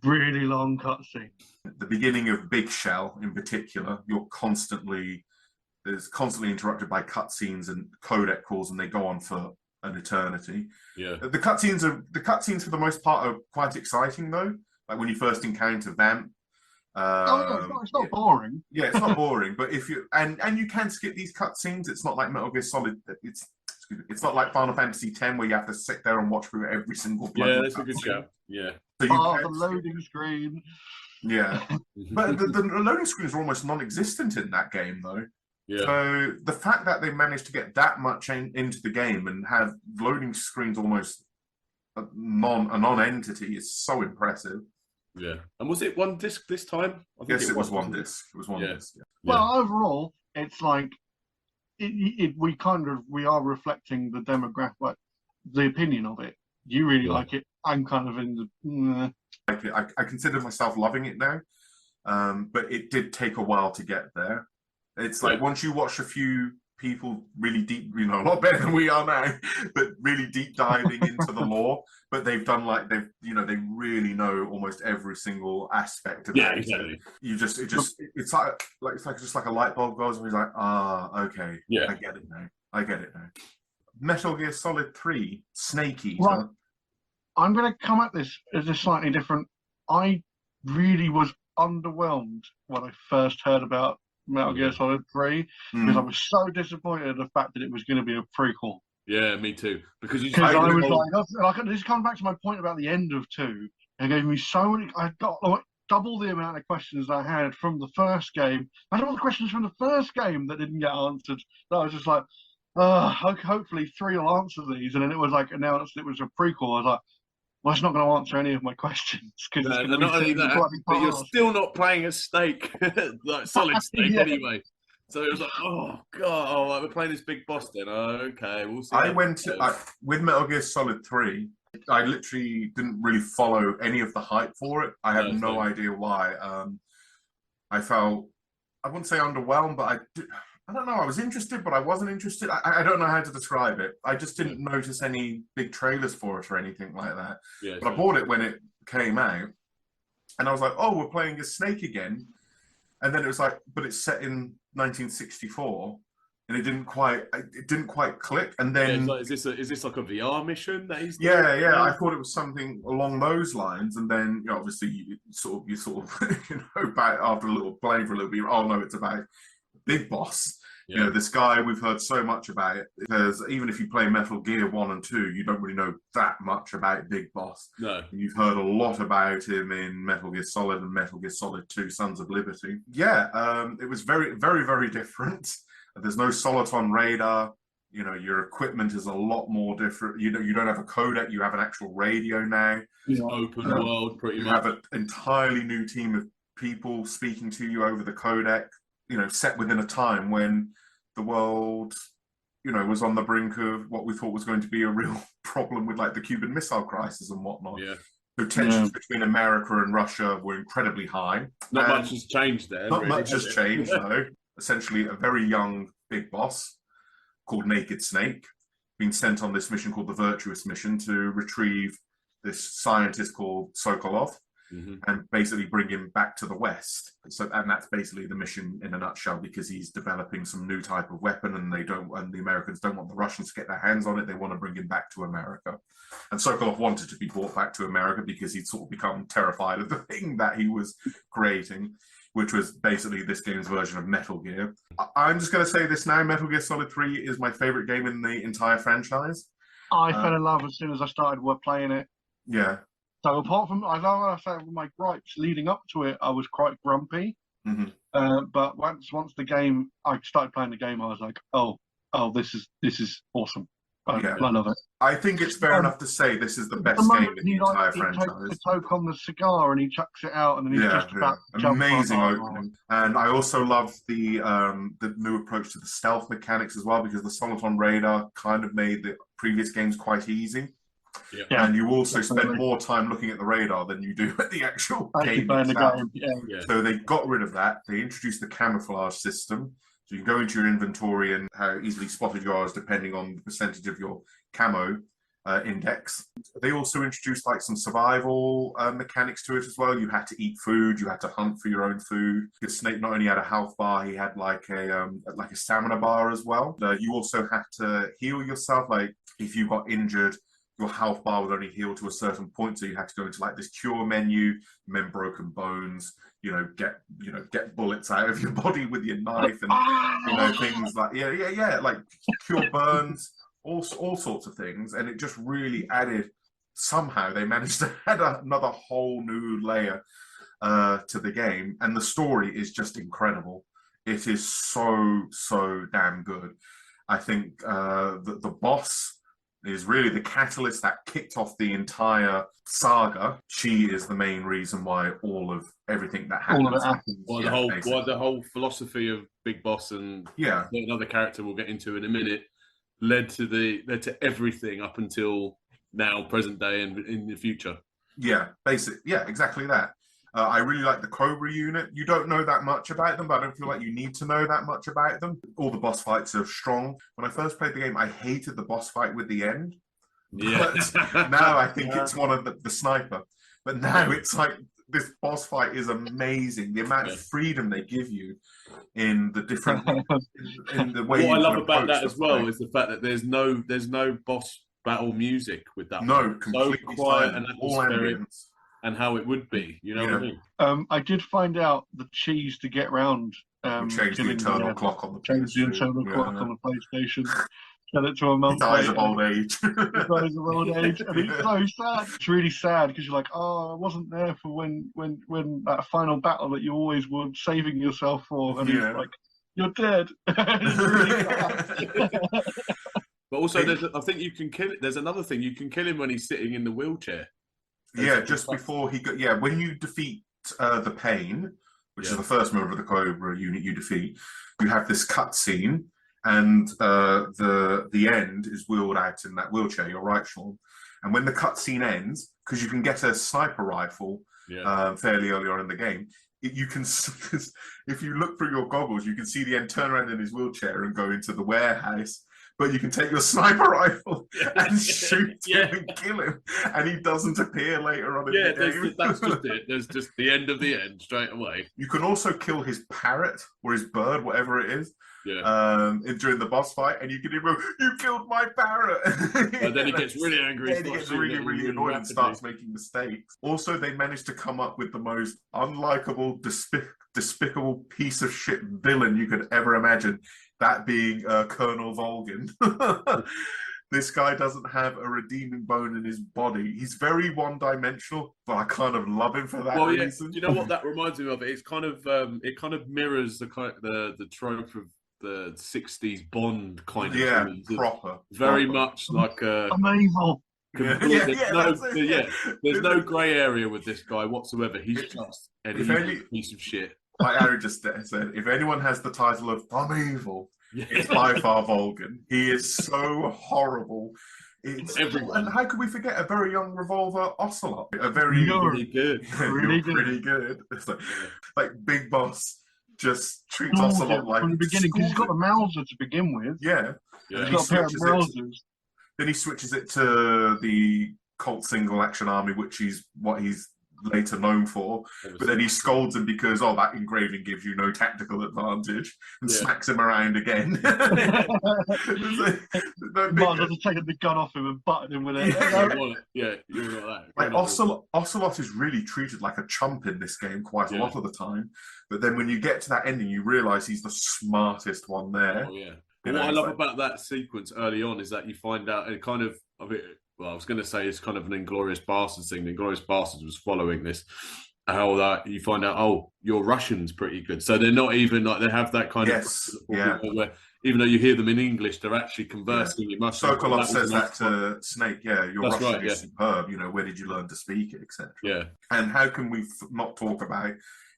really long cutscene. At the beginning of Big Shell, in particular, it's constantly interrupted by cutscenes and codec calls, and they go on for an eternity. Yeah. The cutscenes for the most part are quite exciting though. Like when you first encounter Vamp. It's not boring. Yeah, it's not boring. But if you and you can skip these cutscenes. It's not like Metal Gear Solid. It's not like Final Fantasy X where you have to sit there and watch through every single. Yeah, that's a good show. Yeah. So the loading screen. Yeah, but the loading screens are almost non-existent in that game though. Yeah. So the fact that they managed to get that much into the game and have loading screens almost a non-entity is so impressive. Yeah. And was it one disc this time? I think it was one disc. It was one disc. Yeah. Well, overall, it's like we are reflecting the demographic, the opinion of it. You really like it. I'm kind of in the. I consider myself loving it now, but it did take a while to get there. It's like once you watch a few people really deep, a lot better than we are now, but really deep diving into the lore. But they've done they really know almost every single aspect of it. Yeah, exactly. It's like a light bulb goes and he's like, okay, yeah, I get it now. Metal Gear Solid 3, Snake Eater. Well, I'm going to come at this as a slightly different. I really was underwhelmed when I first heard about Metal Gear Solid 3 because I was so disappointed at the fact that it was going to be a prequel. Yeah, me too. Because I was like, this comes back to my point about the end of 2. It gave me so many. I got like double the amount of questions I had from the first game. I had all the questions from the first game that didn't get answered. That I was just like, hopefully 3 will answer these. And then it was like announced it was a prequel. I was like, well, it's not going to answer any of my questions. Not only that, but you're still not playing as Snake, like Solid Snake anyway. So it was like, oh god, we're playing this big boss then. Okay, we'll see. With Metal Gear Solid 3. I literally didn't really follow any of the hype for it. I have no idea why. I felt, I wouldn't say underwhelmed, but I don't know. I was interested, but I wasn't interested. I don't know how to describe it. I just didn't notice any big trailers for it or anything like that. Yeah, but I bought it when it came out, and I was like, "Oh, we're playing as Snake again." And then it was like, "But it's set in 1964," and it didn't quite click. And then is this like a VR mission that he's doing? Yeah. I thought it was something along those lines, and then obviously you sort of back after a little playing for a little bit. Oh no, it's about Big Boss. Yeah. This guy we've heard so much about it. Because even if you play Metal Gear 1 and 2, you don't really know that much about Big Boss. No. And you've heard a lot about him in Metal Gear Solid and Metal Gear Solid 2 Sons of Liberty. Yeah, it was very, very, very different. There's no Soliton radar. Your equipment is a lot more different. You don't have a codec, you have an actual radio now. It's open world, pretty much. You have an entirely new team of people speaking to you over the codec. Set within a time when the world, was on the brink of what we thought was going to be a real problem with like the Cuban Missile Crisis and whatnot. Yeah. So tensions between America and Russia were incredibly high. Not much has changed there. Not really, much has changed, though. Essentially, a very young big boss called Naked Snake being sent on this mission called the Virtuous Mission to retrieve this scientist called Sokolov and basically bring him back to the West. So, and that's basically the mission in a nutshell, because he's developing some new type of weapon, and the Americans don't want the Russians to get their hands on it. They want to bring him back to America. And Sokolov wanted to be brought back to America because he'd sort of become terrified of the thing that he was creating, which was basically this game's version of Metal Gear. I'm just going to say this now, Metal Gear Solid 3 is my favorite game in the entire franchise. I fell in love as soon as I started playing it. Yeah. So apart from, I know I said my gripes leading up to it, I was quite grumpy. But once I started playing the game, I was like, oh, this is awesome. I love it. I think it's fair enough to say this is the best game in the entire franchise. He takes the toke on the cigar and he chucks it out, and then he's just about to jump. Amazing opening. And I also love the new approach to the stealth mechanics as well, because the Soliton radar kind of made the previous games quite easy. Yeah. And you also spend more time looking at the radar than you do at the actual game itself. So they got rid of that. They introduced the camouflage system. So you can go into your inventory and how easily spotted you are is depending on the percentage of your camo index. They also introduced like some survival mechanics to it as well. You had to eat food, you had to hunt for your own food. Because Snake not only had a health bar, he had like a stamina bar as well. You also had to heal yourself. Like if you got injured, your health bar would only heal to a certain point, so you had to go into like this cure menu, mend broken bones, get bullets out of your body with your knife, and things like like cure burns, all sorts of things, and it just really added. Somehow they managed to add another whole new layer to the game, and the story is just incredible. It is so damn good. I think the boss is really the catalyst that kicked off the entire saga. She is the main reason why everything that happens. The whole philosophy of Big Boss and another character we'll get into in a minute led to everything up until now, present day, and in the future. Yeah, exactly that. I really like the Cobra unit. You don't know that much about them, but I don't feel like you need to know that much about them. All the boss fights are strong. When I first played the game, I hated the boss fight with the end. Yeah. But now I think it's one of the sniper. But now it's like this boss fight is amazing. The amount of freedom they give you in the different in the way. What I love about that as well is the fact that there's no boss battle music with that. No, completely so quiet and all ambience. And how it would be, you know what I mean? I did find out the cheese to get round. Change the internal clock on the PlayStation. Change the internal clock on the PlayStation. Sell it to a month. Dies of old age. Dies of old age, and it's so sad. It's really sad because you're like, oh, I wasn't there for when that final battle that you always were saving yourself for, and it's like, you're dead. It's really sad. But also, I think you can kill it. There's another thing, you can kill him when he's sitting in the wheelchair. Just before he got. Yeah, when you defeat the Pain, which is the first member of the Cobra unit you defeat, you have this cutscene, and the end is wheeled out in that wheelchair. You're right, Sean. And when the cutscene ends, because you can get a sniper rifle fairly early on in the game, you can, if you look through your goggles, you can see the end turn around in his wheelchair and go into the warehouse. But you can take your sniper rifle and shoot him and kill him, and he doesn't appear later on in the game. That's just it. There's just the end of the end straight away. You can also kill his parrot or his bird, whatever it is, during the boss fight, and you can go, "You killed my parrot!" And then he gets really angry. Then he gets really annoyed and starts making mistakes. Also, they managed to come up with the most unlikable, despicable piece of shit villain you could ever imagine. That being Colonel Volgin. This guy doesn't have a redeeming bone in his body. He's very one-dimensional, but I kind of love him for that reason. Do you know what that reminds me of? It's kind of it kind of mirrors the trope of the '60s Bond kind of. Yeah, proper. Very much like amazing. There's no grey area with this guy whatsoever. He's just a piece of shit. Like Aaron just said, if anyone has the title of I'm evil, it's by far Volgin. He is so horrible It's Everyone. and how could we forget a very young Revolver Ocelot? A very Really good. Really good. pretty good. It's like Big Boss just treats Ocelot like from the beginning because he's got the schools Mauser to begin with. yeah. Yeah. And He's got a pair of Mausers. then he switches it to the Colt Single Action Army, which is what he's later known for. But then he scolds him because, that engraving gives you no tactical advantage, and smacks him around again. Might as well just taken the gun off him and butted him with it. Yeah, you're not that. Like Ocelot is really treated like a chump in this game quite a lot of the time. But then when you get to that ending, you realise he's the smartest one there. Oh yeah. What I love about that sequence early on is that you find out a kind of it. Well, I was going to say it's kind of an Inglourious Basterds thing. The Inglourious Basterds was following this. How that you find out, your Russian's pretty good. So they're not even like they have that kind of where even though you hear them in English, they're actually conversing. You must. Sokolov says that to Snake. Yeah, your That's Russian right, is superb. Where did you learn to speak it, etc. Yeah. And how can we not talk about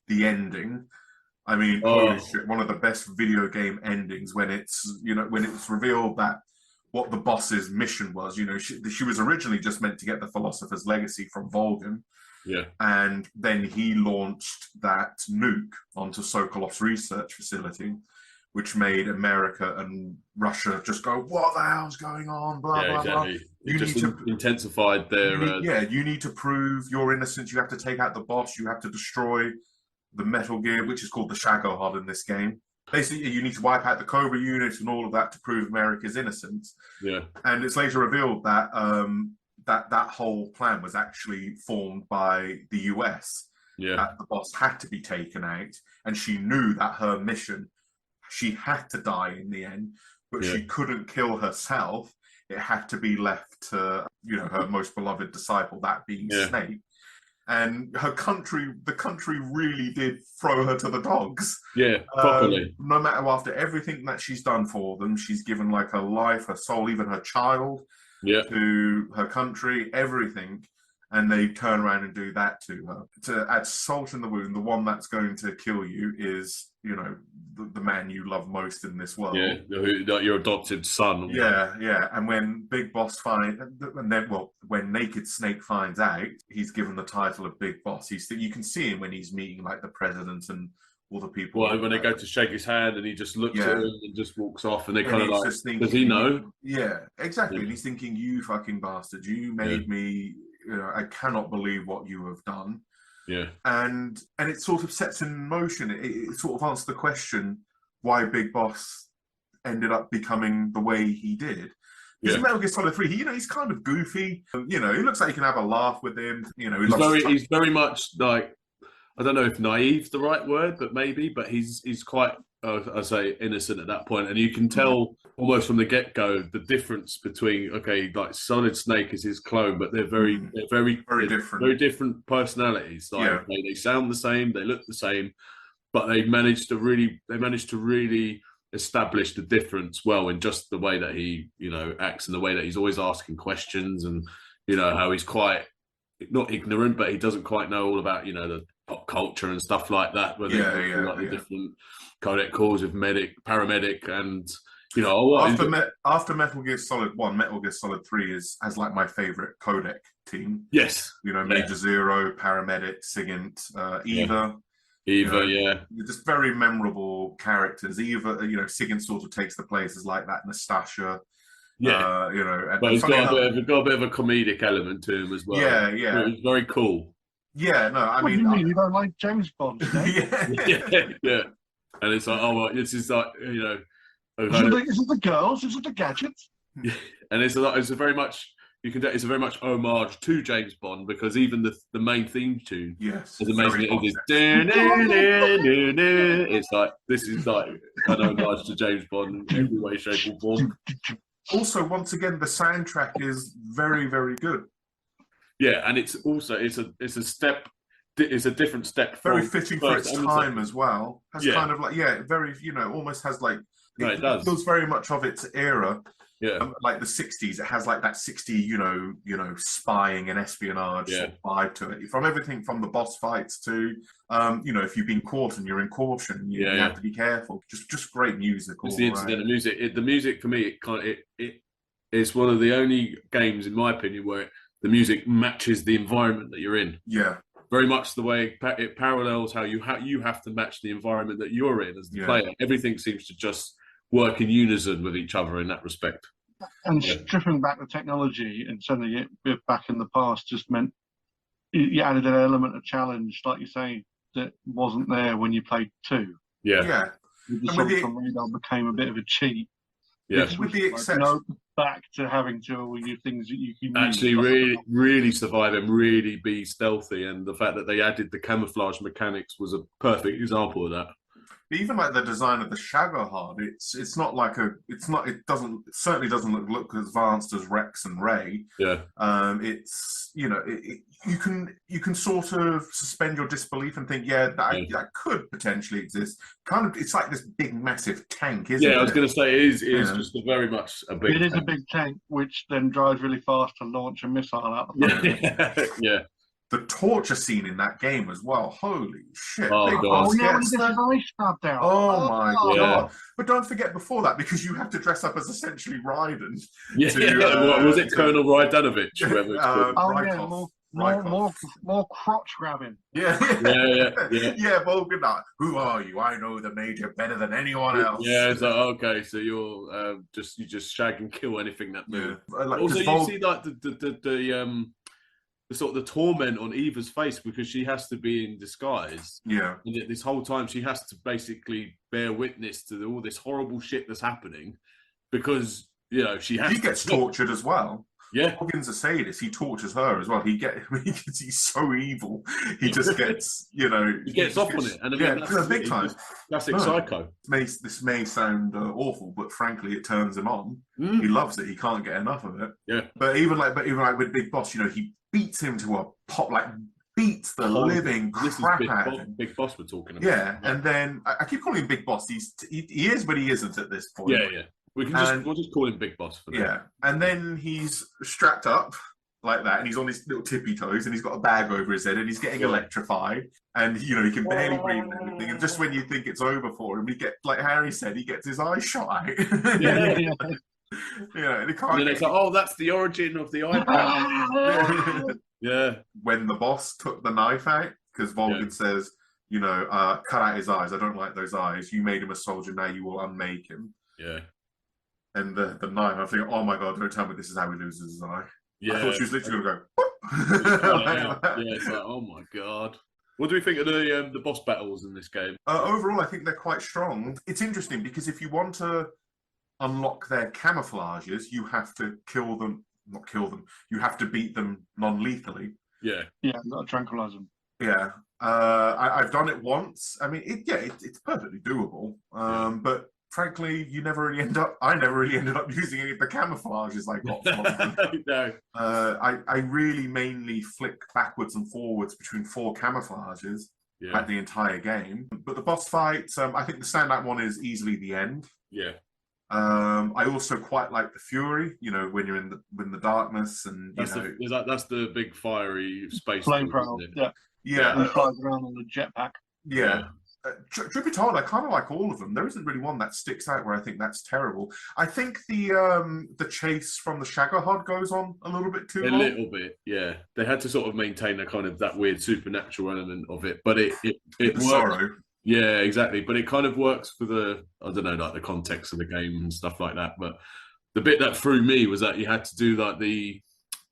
the ending? I mean, holy shit! One of the best video game endings when it's revealed that what the boss's mission was. She was originally just meant to get the Philosopher's Legacy from Volgan. Yeah. And then he launched that nuke onto Sokolov's research facility, which made America and Russia just go, what the hell's going on? Blah, blah, exactly. blah. You just intensified their... you need to prove your innocence. You have to take out the boss. You have to destroy the Metal Gear, which is called the Shagohod in this game. Basically, you need to wipe out the Cobra unit and all of that to prove America's innocence. Yeah. And it's later revealed that that whole plan was actually formed by the US. Yeah. That the boss had to be taken out, and she knew that her mission, she had to die in the end, but she couldn't kill herself. It had to be left to, her most beloved disciple, that being Snake. And the country really did throw her to the dogs. Yeah, properly. No matter after everything that she's done for them, she's given like her life, her soul, even her child to her country, everything. And they turn around and do that to her. To add salt in the wound, the one that's going to kill you is, the man you love most in this world. Yeah, your adopted son. Yeah. And when Big Boss when Naked Snake finds out, he's given the title of Big Boss. You can see him when he's meeting like the president and all the people. Well, when they go to shake his hand and he just looks at him and just walks off, and they kind of like, thinking, does he know? Yeah, exactly. And he's thinking, you fucking bastard, you made me. I cannot believe what you have done. Yeah. And it sort of sets in motion. It sort of answers the question why Big Boss ended up becoming the way he did. Because Metal Gear Solid 3, he's kind of goofy. He looks like you can have a laugh with him. He's very much like, I don't know if naiv's the right word, but maybe. But he's quite, I say, innocent at that point, and you can tell almost from the get-go the difference between like Solid Snake is his clone, but they're very different personalities. Like they sound the same, they look the same, but they managed to really establish the difference well in just the way that he acts and the way that he's always asking questions, and how he's quite not ignorant, but he doesn't quite know all about the pop culture and stuff like that. Where the different codec calls of paramedic, and after Metal Gear Solid 1, Metal Gear Solid 3 has like my favorite codec team. Yes, Major Zero, paramedic, Sigint, Eva. Just very memorable characters. Eva, Sigint sort of takes the place as like that Nastasia. But he's got a bit of a comedic element to him as well. Yeah. It's very cool. Yeah, no, I mean, you mean you don't like James Bond? yeah. And it's like, this is like, Is it the girls? Is it the gadgets? Yeah. And it's a very much, it's a very much homage to James Bond, because even the main theme tune, as amazing as it is, it's like, this is like an homage to James Bond in every way, shape, or form. Also, once again, the soundtrack is very, very good. Yeah, and it's also it's a different step. Very fitting for its time as well. Kind of like very almost has like it does. Feels very much of its era. Yeah, like the 60s. It has like that 60s, spying and espionage sort of vibe to it. From everything from the boss fights to, if you've been caught and you're in caution, you have to be careful. Just great music. It's the incident of music. The music for me, it it's one of the only games, in my opinion, where the music matches the environment that you're in. Yeah. Very much the way it parallels how you have to match the environment that you're in as the player. Everything seems to just work in unison with each other in that respect. And stripping back the technology and sending it back in the past just meant you added an element of challenge, like you say, that wasn't there when you played 2. Yeah. The Assault on Radar became a bit of a cheat. Yeah. With the exception, no, back to having to all your things that you can actually use. really survive and really be stealthy, and the fact that they added the camouflage mechanics was a perfect example of that. Even like the design of the Shaggerhard, it's not like it certainly doesn't look as advanced as Rex and Ray. Yeah. It's you can sort of suspend your disbelief and think, that could potentially exist. Kind of, it's like this big massive tank, isn't it? Yeah, I was going to say it is just very much a big. It is a big tank which then drives really fast to launch a missile out the front. Yeah. The torture scene in that game as well. Holy shit! Oh, God. Oh my God! But don't forget before that, because you have to dress up as essentially Raiden. Was it Colonel Rajdanovich? More crotch grabbing. Yeah. Volgan, who are you? I know the Major better than anyone else. Yeah, it's like, okay, so you just shag and kill anything that moves. Also, you see like the sort of the torment on Eva's face because she has to be in disguise. Yeah. And this whole time she has to basically bear witness to all this horrible shit that's happening because, she gets tortured as well. Yeah. Hogan's a sadist. He tortures her as well. He's so evil. He just gets, he gets off on it. And that's big time. Classic Psycho. This may sound awful, but frankly, it turns him on. He loves it. He can't get enough of it. Yeah. But even like with Big Boss, he beats him to a pop, beats the living crap out of him. Big Boss we're talking about. Yeah, and then I keep calling him Big Boss. He is, but he isn't at this point. Yeah. We'll just call him Big Boss for now. Yeah, and then he's strapped up like that, and he's on his little tippy toes, and he's got a bag over his head, and he's getting electrified, and he can barely breathe and everything. And just when you think it's over for him, he gets, like Harry said, he gets his eyes shot out. Yeah. And then it's like, oh, that's the origin of the iPad. Yeah. When the boss took the knife out, because Volgan says, cut out his eyes. I don't like those eyes. You made him a soldier. Now you will unmake him. Yeah. And the knife, I'm thinking, oh my God, don't tell me this is how he loses his eye. Yeah. I thought she was literally going to go. It's like, oh my God. What do we think of the boss battles in this game? Overall, I think they're quite strong. It's interesting because if you want to unlock their camouflages, you have to kill them. Not kill them. You have to beat them non-lethally. Yeah. Yeah, not tranquilize them. Yeah. I've done it once. I mean, it's perfectly doable. But frankly, I never really ended up using any of the camouflages I got from them. No. I really mainly flick backwards and forwards between 4 camouflages like the entire game. But the boss fight, I think the standout one is easily the end. Yeah. I also quite like the Fury, when you're in the darkness, and that's the big fiery space flamethrower. Yeah. He flies around on the jetpack. Yeah. Truth be told, I kind of like all of them. There isn't really one that sticks out where I think that's terrible. I think the chase from the Shaggerhod goes on a little bit too long. A little bit, yeah. They had to sort of maintain a kind of that weird supernatural element of it, but it works. Sorrow. Yeah, exactly. But it kind of works for the context of the game and stuff like that. But the bit that threw me was that you had to do like the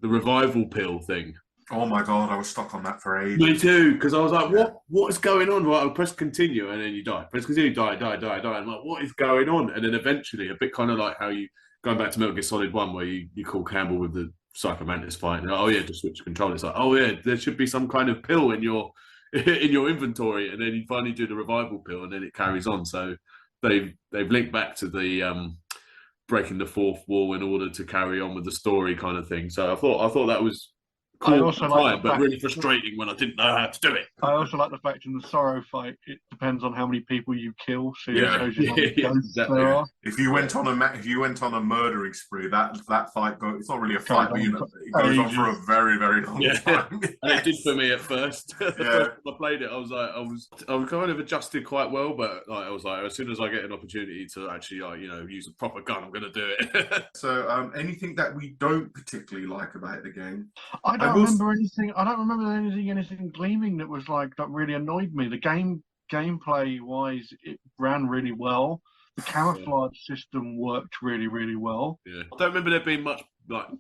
revival pill thing. Oh my God, I was stuck on that for ages. Me too, because I was like, what is going on? Right, I'll press continue and then you die. Press continue, die. I'm like, what is going on? And then eventually, a bit kind of like how you, going back to Metal Gear Solid 1, where you call Campbell with the Psycho Mantis fight, and just switch control. It's like, there should be some kind of pill in your inventory, and then you finally do the revival pill, and then it carries on. So they've linked back to the breaking the fourth wall in order to carry on with the story kind of thing. So I thought that was cool I also like time, the but fact really frustrating when I didn't know how to do it. I also like the fact in the Sorrow fight, it depends on how many people you kill, so it Yeah. shows you how many Yeah, ghosts exactly. there are. If you went on a murdering spree, that fight it's not really a Goes fight, but on you know, for it goes on for a ages. very, very long Yeah, time. and it did for me at first. The Yeah. first time I played it, I was kind of adjusted quite well, but like, I was like, as soon as I get an opportunity to actually, like, you know, use a proper gun, I'm going to do it. So, anything that we don't particularly like about the game? I don't will remember anything. I don't remember anything gleaming that was like that really annoyed me. The gameplay wise, it ran really well. The camouflage system worked really, really well. Yeah, I don't remember there being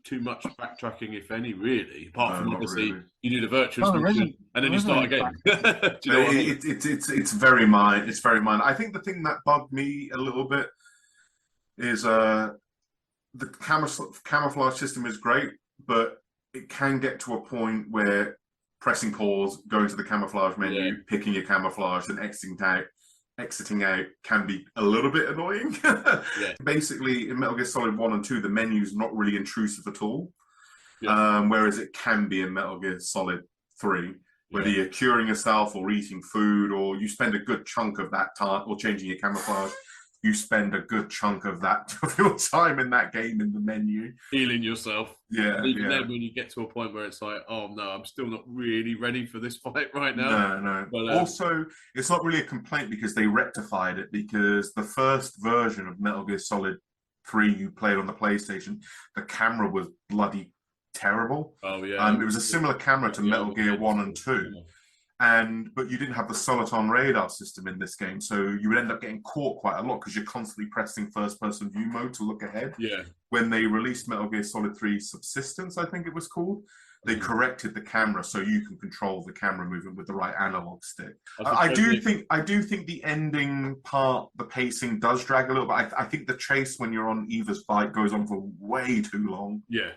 too much backtracking, if any, really. Apart from not obviously really. you do the virtuous No, there mission isn't. and then There you start isn't again. any Do you know what I mean? It's very minor. It's very minor. I think the thing that bugged me a little bit is the camouflage system is great, but it can get to a point where pressing pause, going to the camouflage menu, picking your camouflage, and exiting out can be a little bit annoying. Basically, in Metal Gear Solid 1 and 2, the menu's not really intrusive at all. Whereas it can be in Metal Gear Solid 3, whether you're curing yourself or eating food, or you spend a good chunk of that time, or changing your camouflage, you spend a good chunk of your time in that game in the menu. Healing yourself. Yeah. And even then, when you get to a point where it's like, oh no, I'm still not really ready for this fight right now. No. But, also, it's not really a complaint because they rectified it, because the first version of Metal Gear Solid 3 you played on the PlayStation, the camera was bloody terrible. Oh yeah. It was a similar camera to Metal Gear 1 and 2. But you didn't have the Soliton radar system in this game, so you would end up getting caught quite a lot because you're constantly pressing first-person view mode to look ahead. Yeah. When they released Metal Gear Solid 3 Subsistence, I think it was called, they corrected the camera so you can control the camera movement with the right analog stick. I do think the ending part, the pacing does drag a little bit. I think the chase when you're on Eva's fight goes on for way too long. Yeah.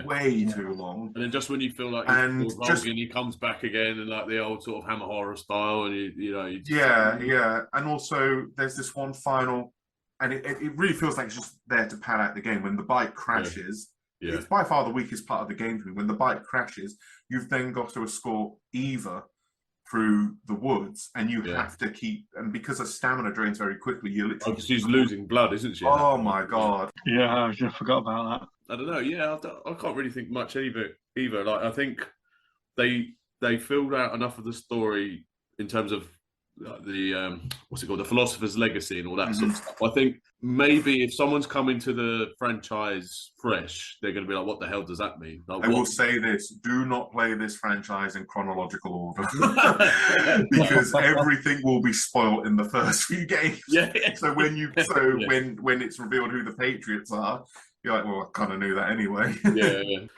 Way too long. And then just when you feel like you're rogging, he comes back again and like the old sort of Hammer horror style, and you And also there's this one final, and it really feels like it's just there to pad out the game. When the bike crashes, it's by far the weakest part of the game for me. When the bike crashes, you've then got to escort Eva through the woods, and you have to keep, and because her stamina drains very quickly, you're literally she's losing blood, isn't she? Oh my god. Yeah, I just forgot about that. I don't know. Yeah, I can't really think much either. Like, I think they filled out enough of the story in terms of the what's it called, the Philosopher's Legacy and all that sort of stuff. I think maybe if someone's coming to the franchise fresh, they're going to be like, "What the hell does that mean?" Like, I will say this: do not play this franchise in chronological order, because everything will be spoiled in the first few games. So when when it's revealed who the Patriots are, you're like, well, I kind of knew that anyway.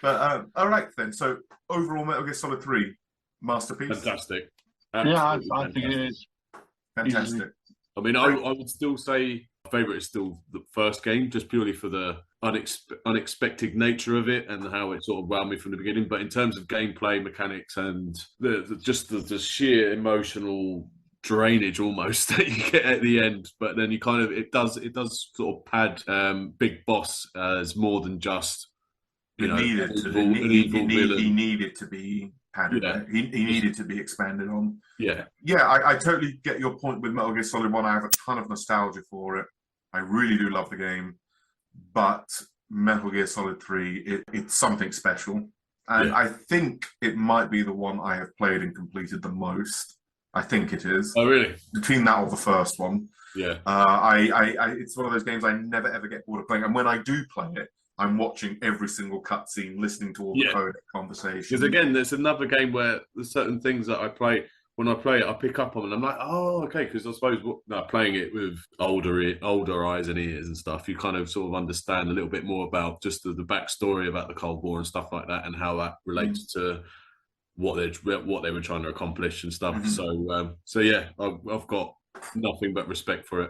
But all right then. So overall, Metal Gear Solid 3, masterpiece. Fantastic. I think it is. Fantastic. I mean, I would still say my favourite is still the first game, just purely for the unexpected nature of it and how it sort of wound me from the beginning. But in terms of gameplay, mechanics, and the sheer emotional drainage almost that you get at the end, but then you kind of it does sort of pad Big Boss as more than just he needed to be padded out. He needed to be expanded on. I totally get your point with Metal Gear Solid 1. I have a ton of nostalgia for it. I really do love the game, but Metal Gear Solid 3, it's something special, and I think it might be the one I have played and completed the most. I think it is. Oh, really? Between that or the first one. It's one of those games I never ever get bored of playing, and when I do play it, I'm watching every single cutscene, listening to all the codec conversations. Because again, there's another game where there's certain things that I play. When I play it, I pick up on and I'm like, oh, okay. Because I suppose playing it with older eyes and ears and stuff, you kind of sort of understand a little bit more about just the backstory about the Cold War and stuff like that, and how that relates to what they were trying to accomplish and stuff. So yeah, I've got nothing but respect for it.